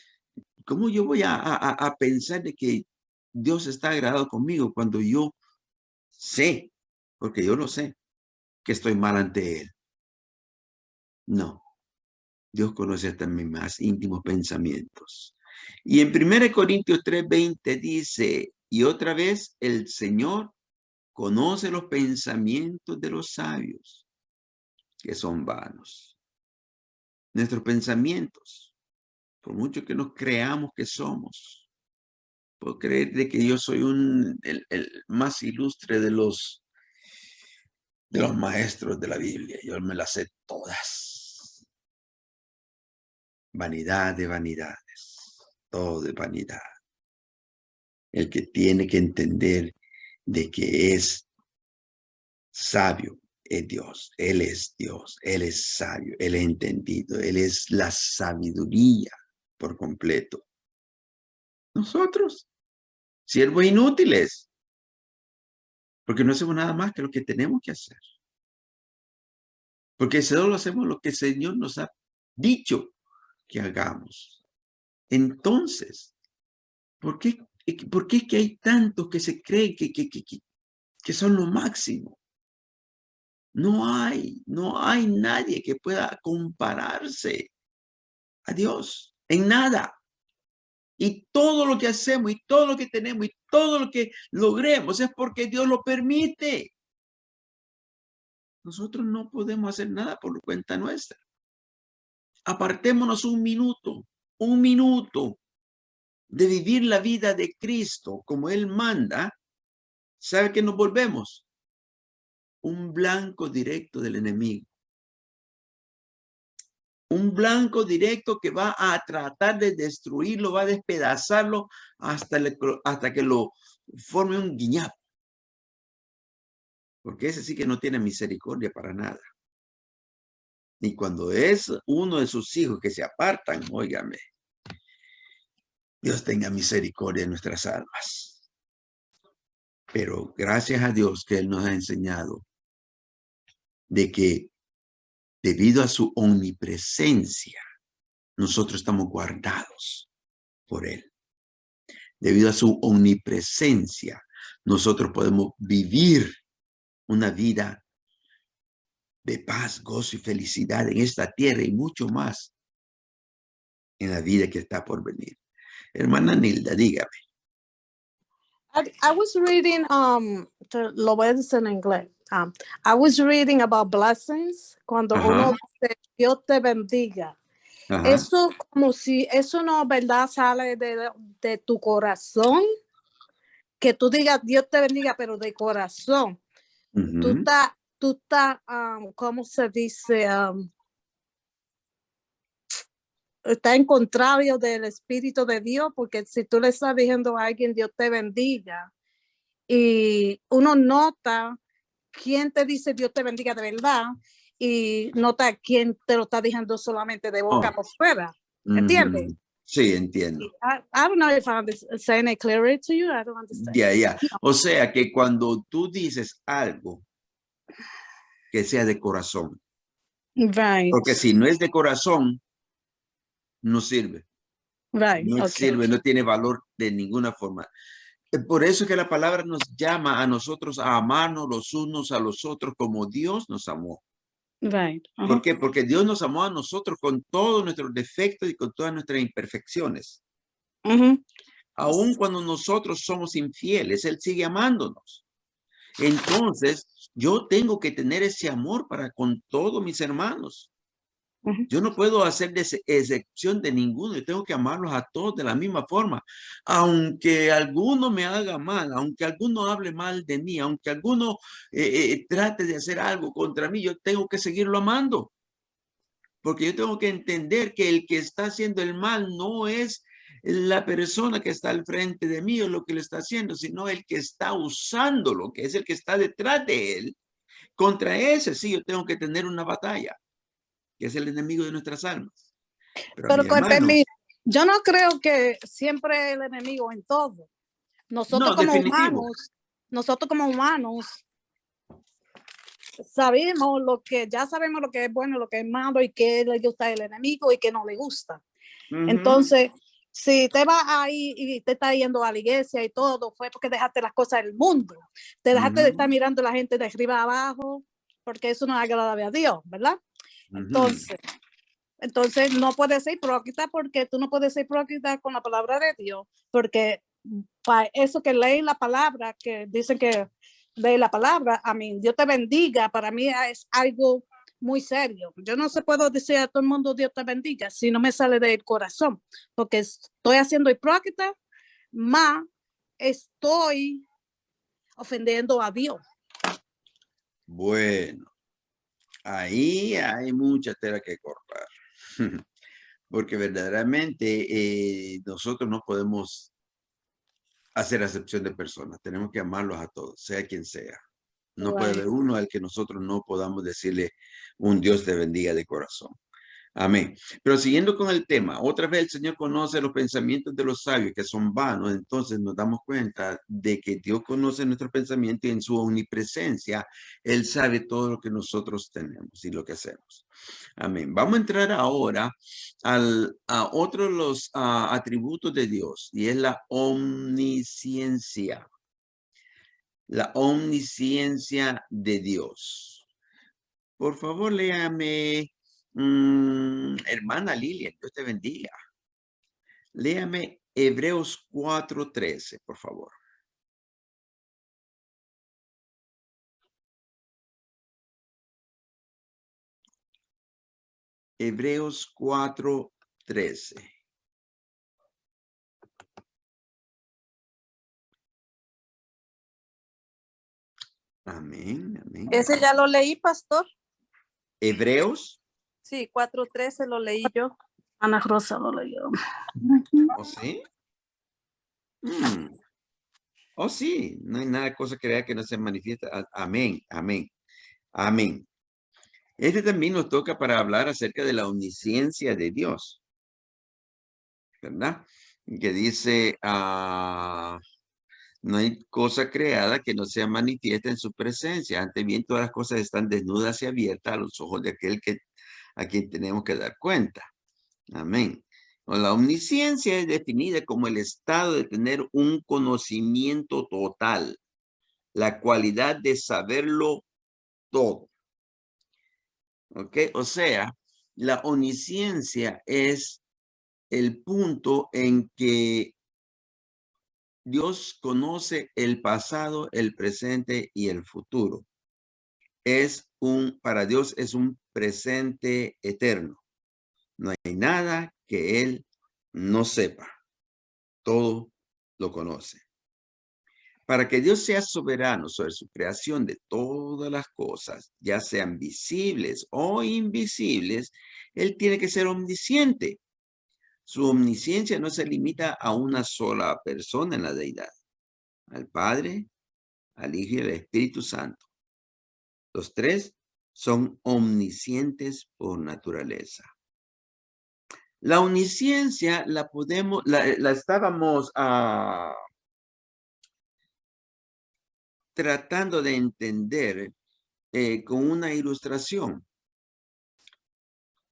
¿Cómo yo voy a pensar de que Dios está agradado conmigo cuando yo sé, porque yo lo sé, que estoy mal ante Él? No. Dios conoce hasta mis más íntimos pensamientos. Y en 1 Corintios 3:20 dice, y otra vez, el Señor conoce los pensamientos de los sabios, que son vanos. Nuestros pensamientos, por mucho que nos creamos que somos, puedo creer de que yo soy el más ilustre de los maestros de la Biblia. Yo me las sé todas. Vanidad de vanidades, todo de vanidad. El que tiene que entender de que es sabio es Dios. Él es Dios, Él es sabio, Él es entendido, Él es la sabiduría por completo. Nosotros, siervos inútiles, porque no hacemos nada más que lo que tenemos que hacer. Porque solo hacemos lo que el Señor nos ha dicho que hagamos. Entonces, ¿por qué es que hay tantos que se creen que son lo máximo? No hay nadie que pueda compararse a Dios en nada. Y todo lo que hacemos y todo lo que tenemos y todo lo que logremos es porque Dios lo permite. Nosotros no podemos hacer nada por cuenta nuestra. Apartémonos un minuto de vivir la vida de Cristo como Él manda. ¿Sabe qué nos volvemos? Un blanco directo del enemigo. Un blanco directo que va a tratar de destruirlo, va a despedazarlo hasta que lo forme un guiñapo. Porque ese sí que no tiene misericordia para nada. Y cuando es uno de sus hijos que se apartan, óigame, Dios tenga misericordia de nuestras almas. Pero gracias a Dios que Él nos ha enseñado de que debido a su omnipresencia, nosotros estamos guardados por Él. Debido a su omnipresencia, nosotros podemos vivir una vida de paz, gozo y felicidad en esta tierra y mucho más en la vida que está por venir. Hermana Nilda, dígame. I was reading, lo voy a decir en inglés. I was reading about blessings. Cuando uno dice, Dios te bendiga. Ajá. Eso como si, eso no, ¿verdad? Sale de tu corazón. Que tú digas, Dios te bendiga, pero de corazón. Tú estás, ¿cómo se dice? Está en contrario del Espíritu de Dios, porque si tú le estás diciendo a alguien, Dios te bendiga, y uno nota quién te dice Dios te bendiga de verdad, y nota quién te lo está diciendo solamente de boca por fuera. ¿Entiendes? Sí, entiendo. I don't know if I'm saying it clearly to you. I don't understand. Ya. O sea que cuando tú dices algo, que sea de corazón. Right. Porque si no es de corazón, no sirve. Right. No Okay. sirve, no tiene valor de ninguna forma. Por eso es que la palabra nos llama a nosotros a amarnos los unos a los otros como Dios nos amó. Right. ¿Por qué? Porque Dios nos amó a nosotros con todos nuestros defectos y con todas nuestras imperfecciones. Aun cuando nosotros somos infieles, Él sigue amándonos. Entonces, yo tengo que tener ese amor para con todos mis hermanos. Yo no puedo hacer excepción de ninguno. Yo tengo que amarlos a todos de la misma forma. Aunque alguno me haga mal, aunque alguno hable mal de mí, aunque alguno trate de hacer algo contra mí, yo tengo que seguirlo amando. Porque yo tengo que entender que el que está haciendo el mal no es la persona que está al frente de mí o lo que le está haciendo, sino el que está usándolo, que es el que está detrás de él. Contra ese sí yo tengo que tener una batalla, que es el enemigo de nuestras almas. Pero con permiso, yo no creo que siempre el enemigo en todo. Nosotros como humanos, sabemos ya sabemos lo que es bueno, lo que es malo y qué le gusta al enemigo y qué no le gusta. Entonces, si te vas ahí y te estás yendo a la iglesia y todo, fue porque dejaste las cosas del mundo. Te dejaste de estar mirando a la gente de arriba a abajo, porque eso no es agradable a Dios, ¿verdad? Entonces no puedes ser hipócrita, porque tú no puedes ser hipócrita con la palabra de Dios, porque para eso que leen la palabra, que dicen que leen la palabra, a mí, Dios te bendiga, para mí es algo muy serio. Yo no se puedo decir a todo el mundo Dios te bendiga si no me sale del corazón, porque estoy haciendo hipócrita, más estoy ofendiendo a Dios. Bueno, ahí hay mucha tela que cortar. Porque verdaderamente nosotros no podemos hacer acepción de personas. Tenemos que amarlos a todos, sea quien sea. No puede haber uno al que nosotros no podamos decirle un Dios te bendiga de corazón. Amén. Pero siguiendo con el tema, otra vez el Señor conoce los pensamientos de los sabios que son vanos. Entonces nos damos cuenta de que Dios conoce nuestro pensamiento y en su omnipresencia Él sabe todo lo que nosotros tenemos y lo que hacemos. Amén. Vamos a entrar ahora a otro de los atributos de Dios y es la omnisciencia. La omnisciencia de Dios. Por favor, léame. Hermana Lilian, Dios te bendiga. Léame Hebreos 4:13, por favor. Hebreos 4:13. Amén, amén. Ese ya lo leí, pastor. Hebreos. Sí, 4:13 lo leí yo. Ana Rosa lo leyó. ¿Oh, sí? Oh, sí. No hay nada cosa creada que no se manifiesta. Amén, amén, amén. Este también nos toca para hablar acerca de la omnisciencia de Dios. ¿Verdad? Que dice, no hay cosa creada que no sea manifiesta en su presencia. Ante bien, todas las cosas están desnudas y abiertas a los ojos de aquel a quien tenemos que dar cuenta. Amén. La omnisciencia es definida como el estado de tener un conocimiento total, la cualidad de saberlo todo. ¿Ok? O sea, la omnisciencia es el punto en que Dios conoce el pasado, el presente y el futuro. Para Dios es un presente eterno. No hay nada que Él no sepa. Todo lo conoce. Para que Dios sea soberano sobre su creación de todas las cosas, ya sean visibles o invisibles, Él tiene que ser omnisciente. Su omnisciencia no se limita a una sola persona en la deidad, al Padre, al Hijo y al Espíritu Santo. Los tres son omniscientes por naturaleza. La omnisciencia la estábamos tratando de entender con una ilustración.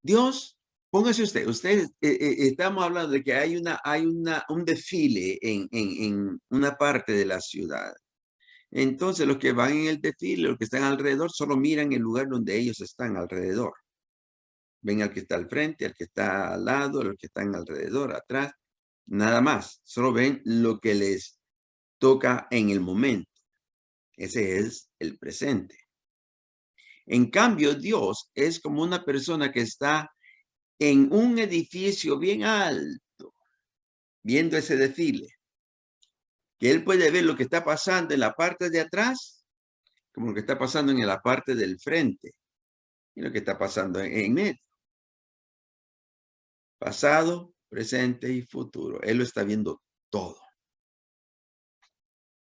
Dios, póngase usted estamos hablando de que hay un desfile en una parte de la ciudad. Entonces los que van en el desfile, los que están alrededor, solo miran el lugar donde ellos están alrededor. Ven al que está al frente, al que está al lado, los que están alrededor, atrás, nada más. Solo ven lo que les toca en el momento. Ese es el presente. En cambio, Dios es como una persona que está en un edificio bien alto, viendo ese desfile. Que él puede ver lo que está pasando en la parte de atrás, como lo que está pasando en la parte del frente, y lo que está pasando en medio. Pasado, presente y futuro. Él lo está viendo todo.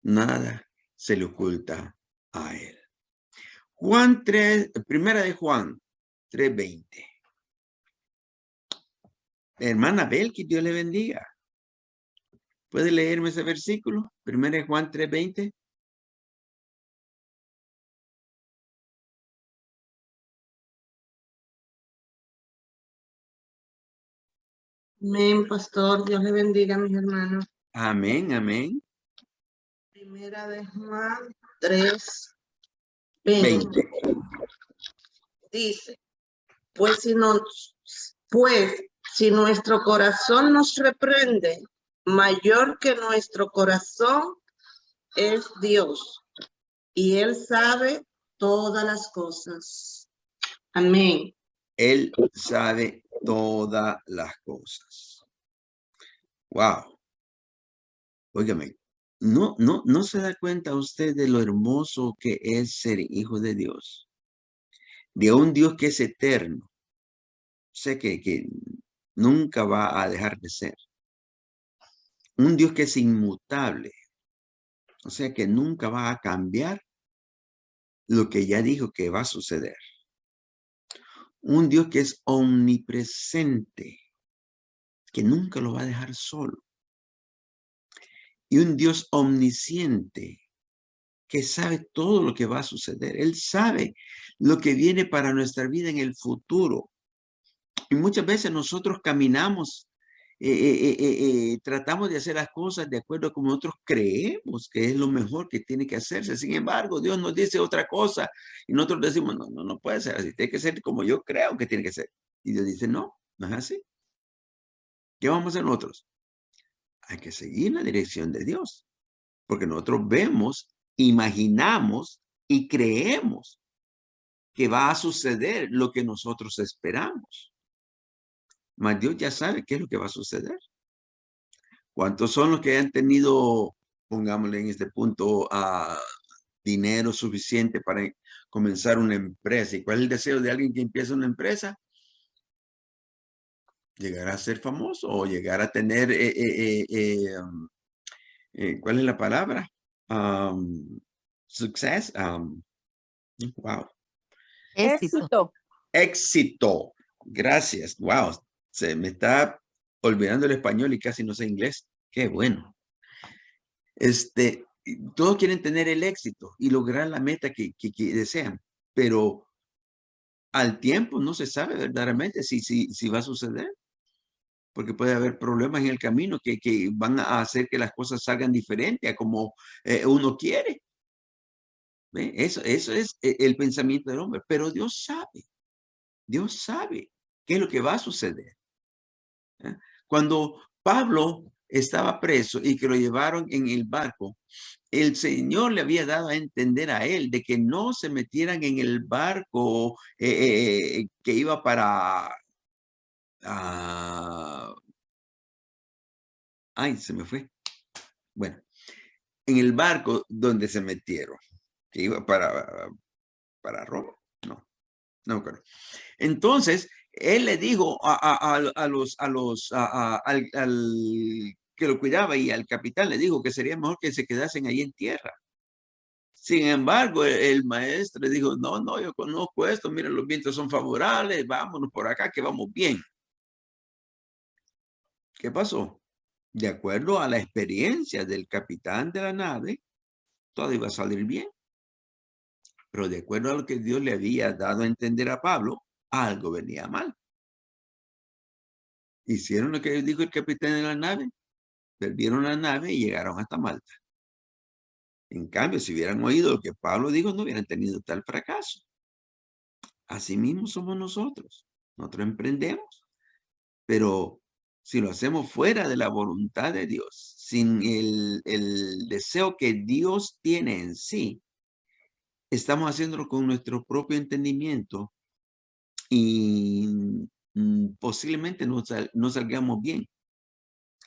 Nada se le oculta a él. Juan 3, primera de Juan 3:20. Hermana Bel, que Dios le bendiga. ¿Puede leerme ese versículo? Primera de Juan 3:20. Amén, pastor. Dios le bendiga, mis hermanos. Amén, amén. Primera de Juan 3:20. Dice, pues si nuestro corazón nos reprende, mayor que nuestro corazón es Dios, y Él sabe todas las cosas. Amén. Él sabe todas las cosas. Wow. Óigame, no se da cuenta usted de lo hermoso que es ser hijo de Dios. De un Dios que es eterno. Sé que nunca va a dejar de ser. Un Dios que es inmutable. O sea que nunca va a cambiar lo que ya dijo que va a suceder. Un Dios que es omnipresente, que nunca lo va a dejar solo. Y un Dios omnisciente, que sabe todo lo que va a suceder. Él sabe lo que viene para nuestra vida en el futuro. Y muchas veces nosotros caminamos, tratamos de hacer las cosas de acuerdo a como nosotros creemos que es lo mejor que tiene que hacerse. Sin embargo, Dios nos dice otra cosa y nosotros decimos, no puede ser así, tiene que ser como yo creo que tiene que ser. Y Dios dice, no es así. ¿Qué vamos a hacer nosotros? Hay que seguir la dirección de Dios, porque nosotros vemos, imaginamos y creemos que va a suceder lo que nosotros esperamos. Mas Dios ya sabe qué es lo que va a suceder. ¿Cuántos son los que han tenido, pongámosle en este punto, dinero suficiente para comenzar una empresa? ¿Y cuál es el deseo de alguien que empieza una empresa? Llegar a ser famoso o llegar a tener, ¿cuál es la palabra? Success. Wow. Éxito. Éxito. Gracias. Wow. Se me está olvidando el español y casi no sé inglés. Qué bueno. Todos quieren tener el éxito y lograr la meta que desean, pero al tiempo no se sabe verdaderamente si va a suceder, porque puede haber problemas en el camino que van a hacer que las cosas salgan diferentes a como uno quiere. ¿Ve? Eso es el pensamiento del hombre, pero Dios sabe qué es lo que va a suceder. Cuando Pablo estaba preso y que lo llevaron en el barco, el Señor le había dado a entender a él de que no se metieran en el barco que iba para... ay, se me fue. Bueno, en el barco donde se metieron, que iba para Roma. No me acuerdo. Entonces, él le dijo al que lo cuidaba y al capitán le dijo que sería mejor que se quedasen ahí en tierra. Sin embargo, el maestro dijo, no, yo conozco esto, miren, los vientos son favorables, vámonos por acá que vamos bien. ¿Qué pasó? De acuerdo a la experiencia del capitán de la nave, todo iba a salir bien. Pero de acuerdo a lo que Dios le había dado a entender a Pablo, algo venía mal. Hicieron lo que dijo el capitán de la nave, perdieron la nave y llegaron hasta Malta. En cambio, si hubieran oído lo que Pablo dijo, no hubieran tenido tal fracaso. Así mismo somos nosotros. Nosotros emprendemos, pero si lo hacemos fuera de la voluntad de Dios, sin el deseo que Dios tiene en sí, estamos haciéndolo con nuestro propio entendimiento y posiblemente no salgamos bien,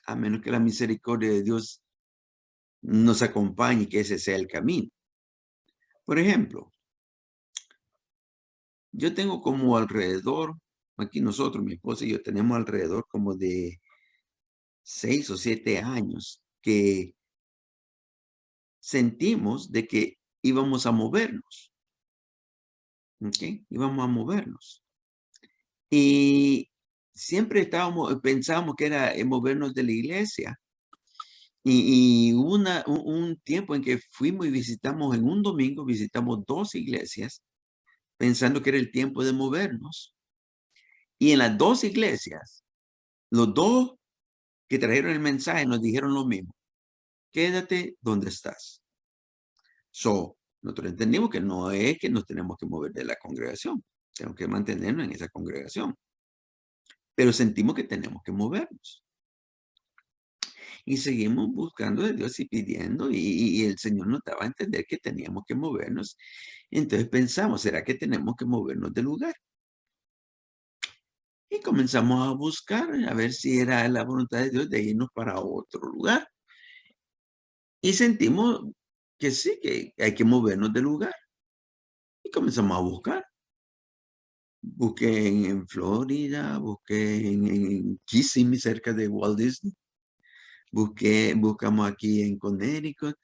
a menos que la misericordia de Dios nos acompañe y que ese sea el camino. Por ejemplo, yo tengo como alrededor, aquí nosotros, mi esposa y yo, tenemos alrededor como de 6 o 7 años que sentimos de que íbamos a movernos. ¿Ok? Íbamos a movernos. Y siempre pensábamos que era movernos de la iglesia. Y hubo un tiempo en que fuimos y visitamos, en un domingo, visitamos 2 iglesias, pensando que era el tiempo de movernos. Y en las 2 iglesias Los dos que trajeron el mensaje nos dijeron lo mismo. Quédate donde estás. Nosotros entendimos que no es que nos tenemos que mover de la congregación. Tenemos que mantenernos en esa congregación. Pero sentimos que tenemos que movernos. Y seguimos buscando de Dios y pidiendo. Y el Señor nos daba a entender que teníamos que movernos. Entonces pensamos, ¿será que tenemos que movernos de lugar? Y comenzamos a buscar, a ver si era la voluntad de Dios de irnos para otro lugar. Y sentimos que sí, que hay que movernos de lugar. Y comenzamos a buscar. Busqué en Florida, busqué en Kissimmee, cerca de Walt Disney. Buscamos aquí en Connecticut,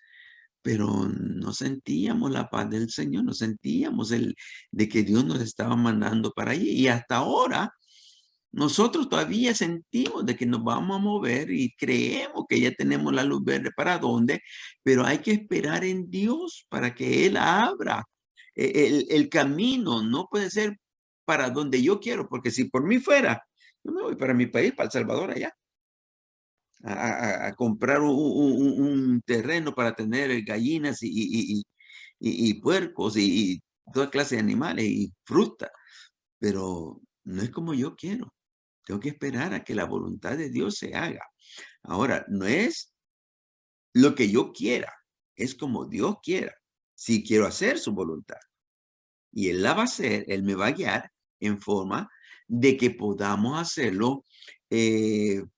pero no sentíamos la paz del Señor, no sentíamos de que Dios nos estaba mandando para allí. Y hasta ahora, nosotros todavía sentimos de que nos vamos a mover y creemos que ya tenemos la luz verde para dónde, pero hay que esperar en Dios para que Él abra el camino. No puede ser para donde yo quiero, porque si por mí fuera, yo me voy para mi país, para El Salvador allá, a comprar un terreno para tener gallinas y puercos y toda clase de animales y fruta, pero no es como yo quiero. Tengo que esperar a que la voluntad de Dios se haga. Ahora, no es lo que yo quiera, es como Dios quiera. Si quiero hacer su voluntad. Y Él la va a hacer, Él me va a guiar en forma de que podamos hacerlo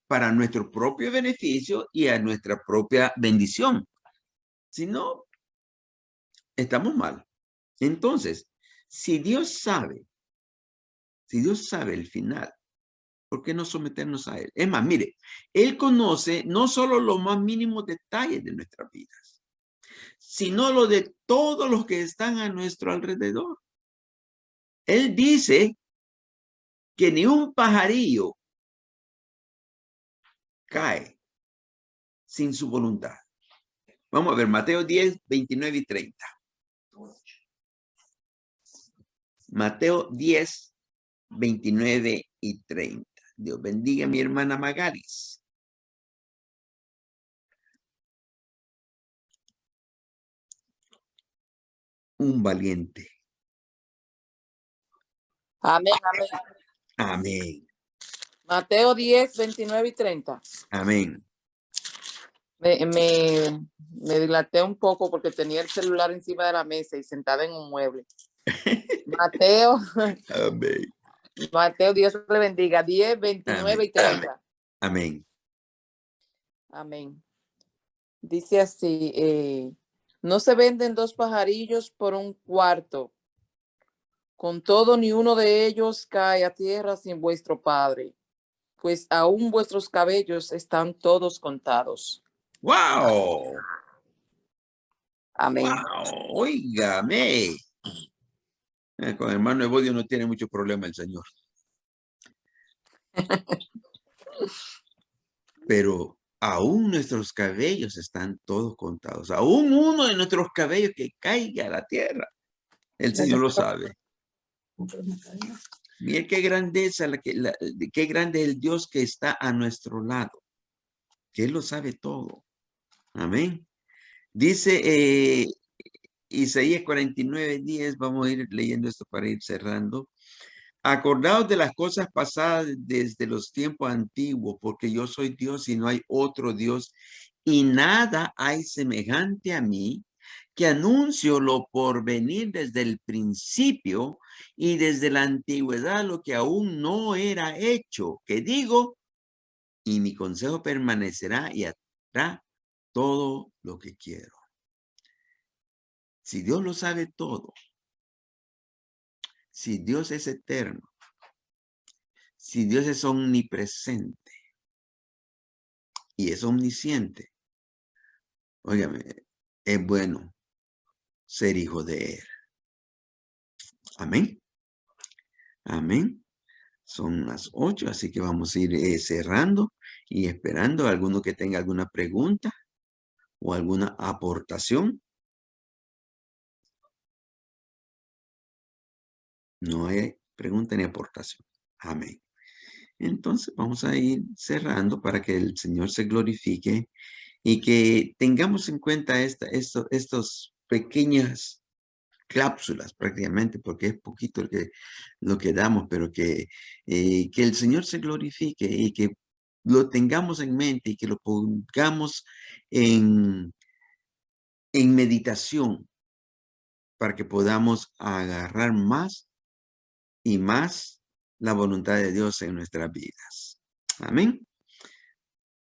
para nuestro propio beneficio y a nuestra propia bendición. Si no, estamos mal. Entonces, si Dios sabe el final, ¿por qué no someternos a Él? Es más, mire, Él conoce no solo los más mínimos detalles de nuestras vidas, sino lo de todos los que están a nuestro alrededor. Él dice que ni un pajarillo cae sin su voluntad. Vamos a ver, Mateo 10, 29 y 30. Mateo 10, 29 y 30. Dios bendiga a mi hermana Magalis. Un valiente. Amén, amén. Amén. Mateo 10, 29 y 30. Amén. Me dilaté un poco porque tenía el celular encima de la mesa y sentada en un mueble. Mateo, Amén. Mateo, Dios le bendiga. 10, 29 Amén. y 30. Amén. Amén. Dice así, no se venden dos pajarillos por un cuarto. Con todo, ni uno de ellos cae a tierra sin vuestro Padre, pues aún vuestros cabellos están todos contados. ¡Wow! Amén. ¡Wow! Óigame. Con el hermano Evodio no tiene mucho problema el Señor. Pero aún nuestros cabellos están todos contados. Aún uno de nuestros cabellos que caiga a la tierra. El Señor lo sabe. Mira qué grandeza, qué grande es el Dios que está a nuestro lado. Que Él lo sabe todo. Amén. Dice Isaías 49:10. Vamos a ir leyendo esto para ir cerrando. Acordaos de las cosas pasadas desde los tiempos antiguos, porque yo soy Dios y no hay otro Dios, y nada hay semejante a mí, que anuncio lo por venir desde el principio y desde la antigüedad lo que aún no era hecho, que digo, y mi consejo permanecerá y hará todo lo que quiero. Si Dios lo sabe todo, si Dios es eterno, si Dios es omnipresente y es omnisciente, óigame, es bueno ser hijo de Él. Amén. Amén. Son las 8, así que vamos a ir cerrando y esperando a alguno que tenga alguna pregunta o alguna aportación. No hay pregunta ni aportación. Amén. Entonces vamos a ir cerrando para que el Señor se glorifique y que tengamos en cuenta estos pequeñas cápsulas prácticamente, porque es poquito lo que damos, pero que el Señor se glorifique y que lo tengamos en mente y que lo pongamos en meditación para que podamos agarrar más y más la voluntad de Dios en nuestras vidas. Amén.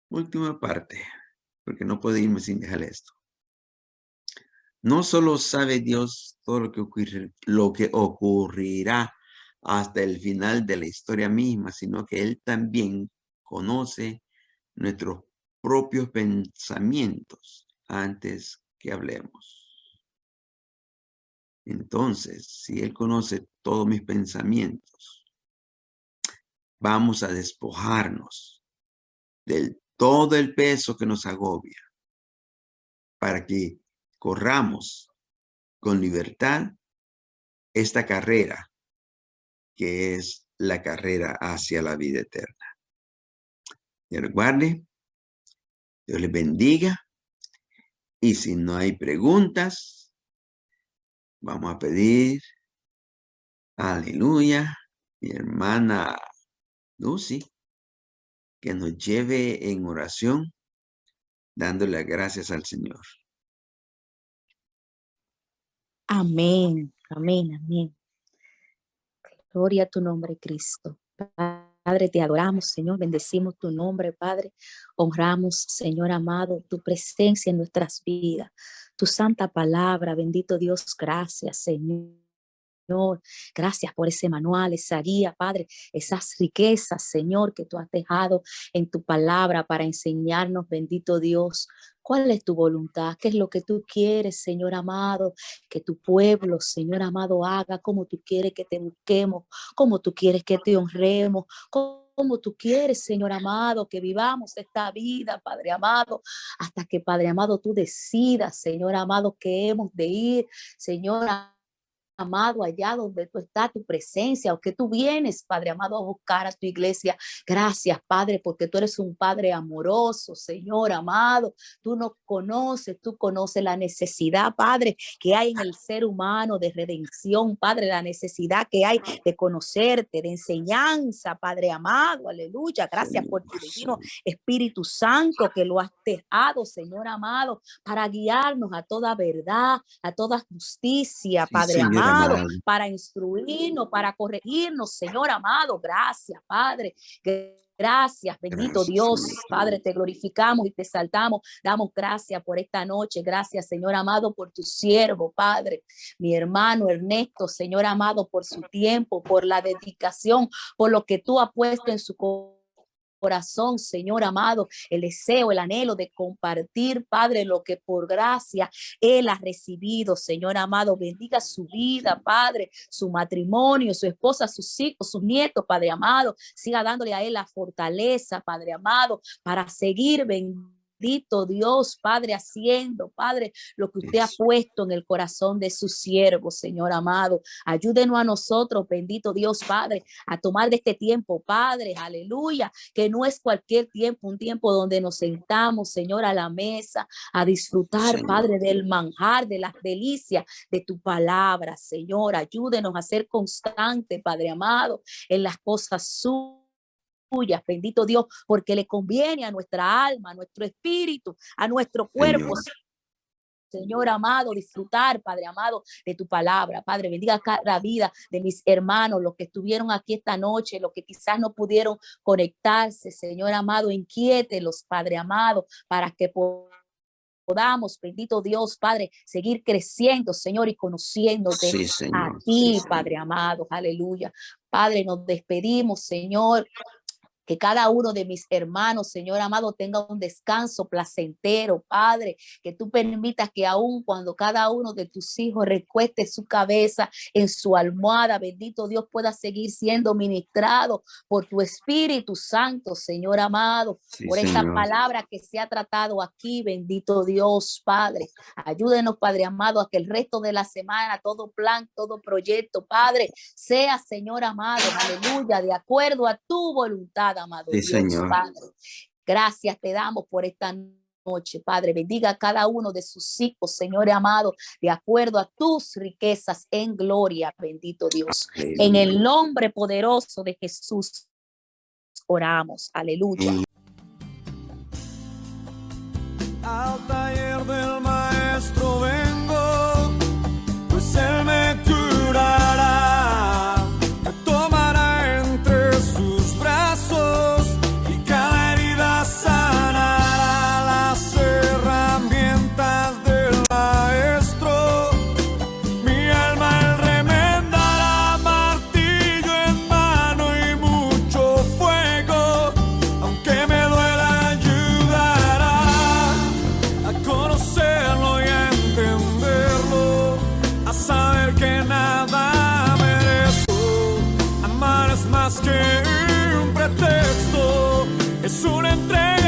Última parte, porque no puedo irme sin dejar esto. No solo sabe Dios todo lo que ocurrirá hasta el final de la historia misma, sino que Él también conoce nuestros propios pensamientos antes que hablemos. Entonces, si Él conoce todos mis pensamientos, vamos a despojarnos de todo el peso que nos agobia para que corramos con libertad esta carrera que es la carrera hacia la vida eterna. Dios les guarde, Dios les bendiga, y si no hay preguntas, vamos a pedir, aleluya, mi hermana Lucy, que nos lleve en oración, dándole gracias al Señor. Amén, amén, amén. Gloria a tu nombre, Cristo. Padre, te adoramos, Señor, bendecimos tu nombre, Padre. Honramos, Señor amado, tu presencia en nuestras vidas, tu santa palabra. Bendito Dios, gracias, Señor. Gracias por ese manual, esa guía, Padre, esas riquezas, Señor, que tú has dejado en tu palabra para enseñarnos, bendito Dios, cuál es tu voluntad, qué es lo que tú quieres, Señor amado, que tu pueblo, Señor amado, haga, como tú quieres que te busquemos, como tú quieres que te honremos, como tú quieres, Señor amado, que vivamos esta vida, Padre amado, hasta que, Padre amado, tú decidas, Señor amado, que hemos de ir, Señor amado, allá donde tú estás, tu presencia, o que tú vienes, Padre amado, a buscar a tu iglesia. Gracias, Padre, porque tú eres un Padre amoroso, Señor amado. Tú nos conoces, tú conoces la necesidad, Padre, que hay en el ser humano de redención, Padre, la necesidad que hay de conocerte, de enseñanza, Padre amado, aleluya. Gracias por tu divino Espíritu Santo que lo has dejado, Señor amado, para guiarnos a toda verdad, a toda justicia, Padre amado, para instruirnos, para corregirnos, Señor amado. Gracias, Padre. Gracias, bendito Gracias, Dios, Señor. Padre, te glorificamos y te exaltamos. Damos gracias por esta noche. Gracias, Señor amado, por tu siervo, Padre, mi hermano Ernesto, Señor amado, por su tiempo, por la dedicación, por lo que tú has puesto en su corazón, Señor amado, el deseo, el anhelo de compartir, Padre, lo que por gracia Él ha recibido, Señor amado. Bendiga su vida, Padre, su matrimonio, su esposa, sus hijos, sus nietos, Padre amado. Siga dándole a Él la fortaleza, Padre amado, para seguir bendito Dios, Padre, haciendo, Padre, lo que usted ha puesto en el corazón de sus siervos, Señor amado. Ayúdenos a nosotros, bendito Dios, Padre, a tomar de este tiempo, Padre, aleluya, que no es cualquier tiempo, un tiempo donde nos sentamos, Señor, a la mesa, a disfrutar, Señor. Padre, del manjar, de las delicias de tu palabra, Señor. Ayúdenos a ser constantes, Padre amado, en las cosas suyas, bendito Dios, porque le conviene a nuestra alma, a nuestro espíritu, a nuestro cuerpo, Señor amado, disfrutar, Padre amado, de tu palabra. Padre, bendiga cada vida de mis hermanos, los que estuvieron aquí esta noche, los que quizás no pudieron conectarse, Señor amado, inquiételos, Padre amado, para que podamos, bendito Dios, Padre, seguir creciendo, Señor, y conociéndote Sí, a Señor. ti, Sí, Padre amado, aleluya. Padre, nos despedimos, Señor, Que cada uno de mis hermanos, Señor amado, tenga un descanso placentero, Padre, que tú permitas que aun cuando cada uno de tus hijos recueste su cabeza en su almohada, bendito Dios, pueda seguir siendo ministrado por tu Espíritu Santo, Señor amado, Sí, por esta Señor. palabra que se ha tratado aquí, bendito Dios, Padre. Ayúdenos, Padre amado, a que el resto de la semana, todo plan, todo proyecto, Padre, sea, Señor amado, aleluya, de acuerdo a tu voluntad, amado Sí, Dios, Señor. Padre. Gracias te damos por esta noche, Padre. Bendiga a cada uno de sus hijos, Señor amado, de acuerdo a tus riquezas en gloria, bendito Dios. En el nombre poderoso de Jesús oramos. Aleluya. Al taller del maestro vengo, pues él me curará, me tomará entre sus brazos y cada herida sanará. Las herramientas del maestro, mi alma él remendará, martillo en mano y mucho fuego, aunque me duela ayudará a conocerlo y a entenderlo, a saber que nada merezco. Amar es más que un pretexto, es una entrega.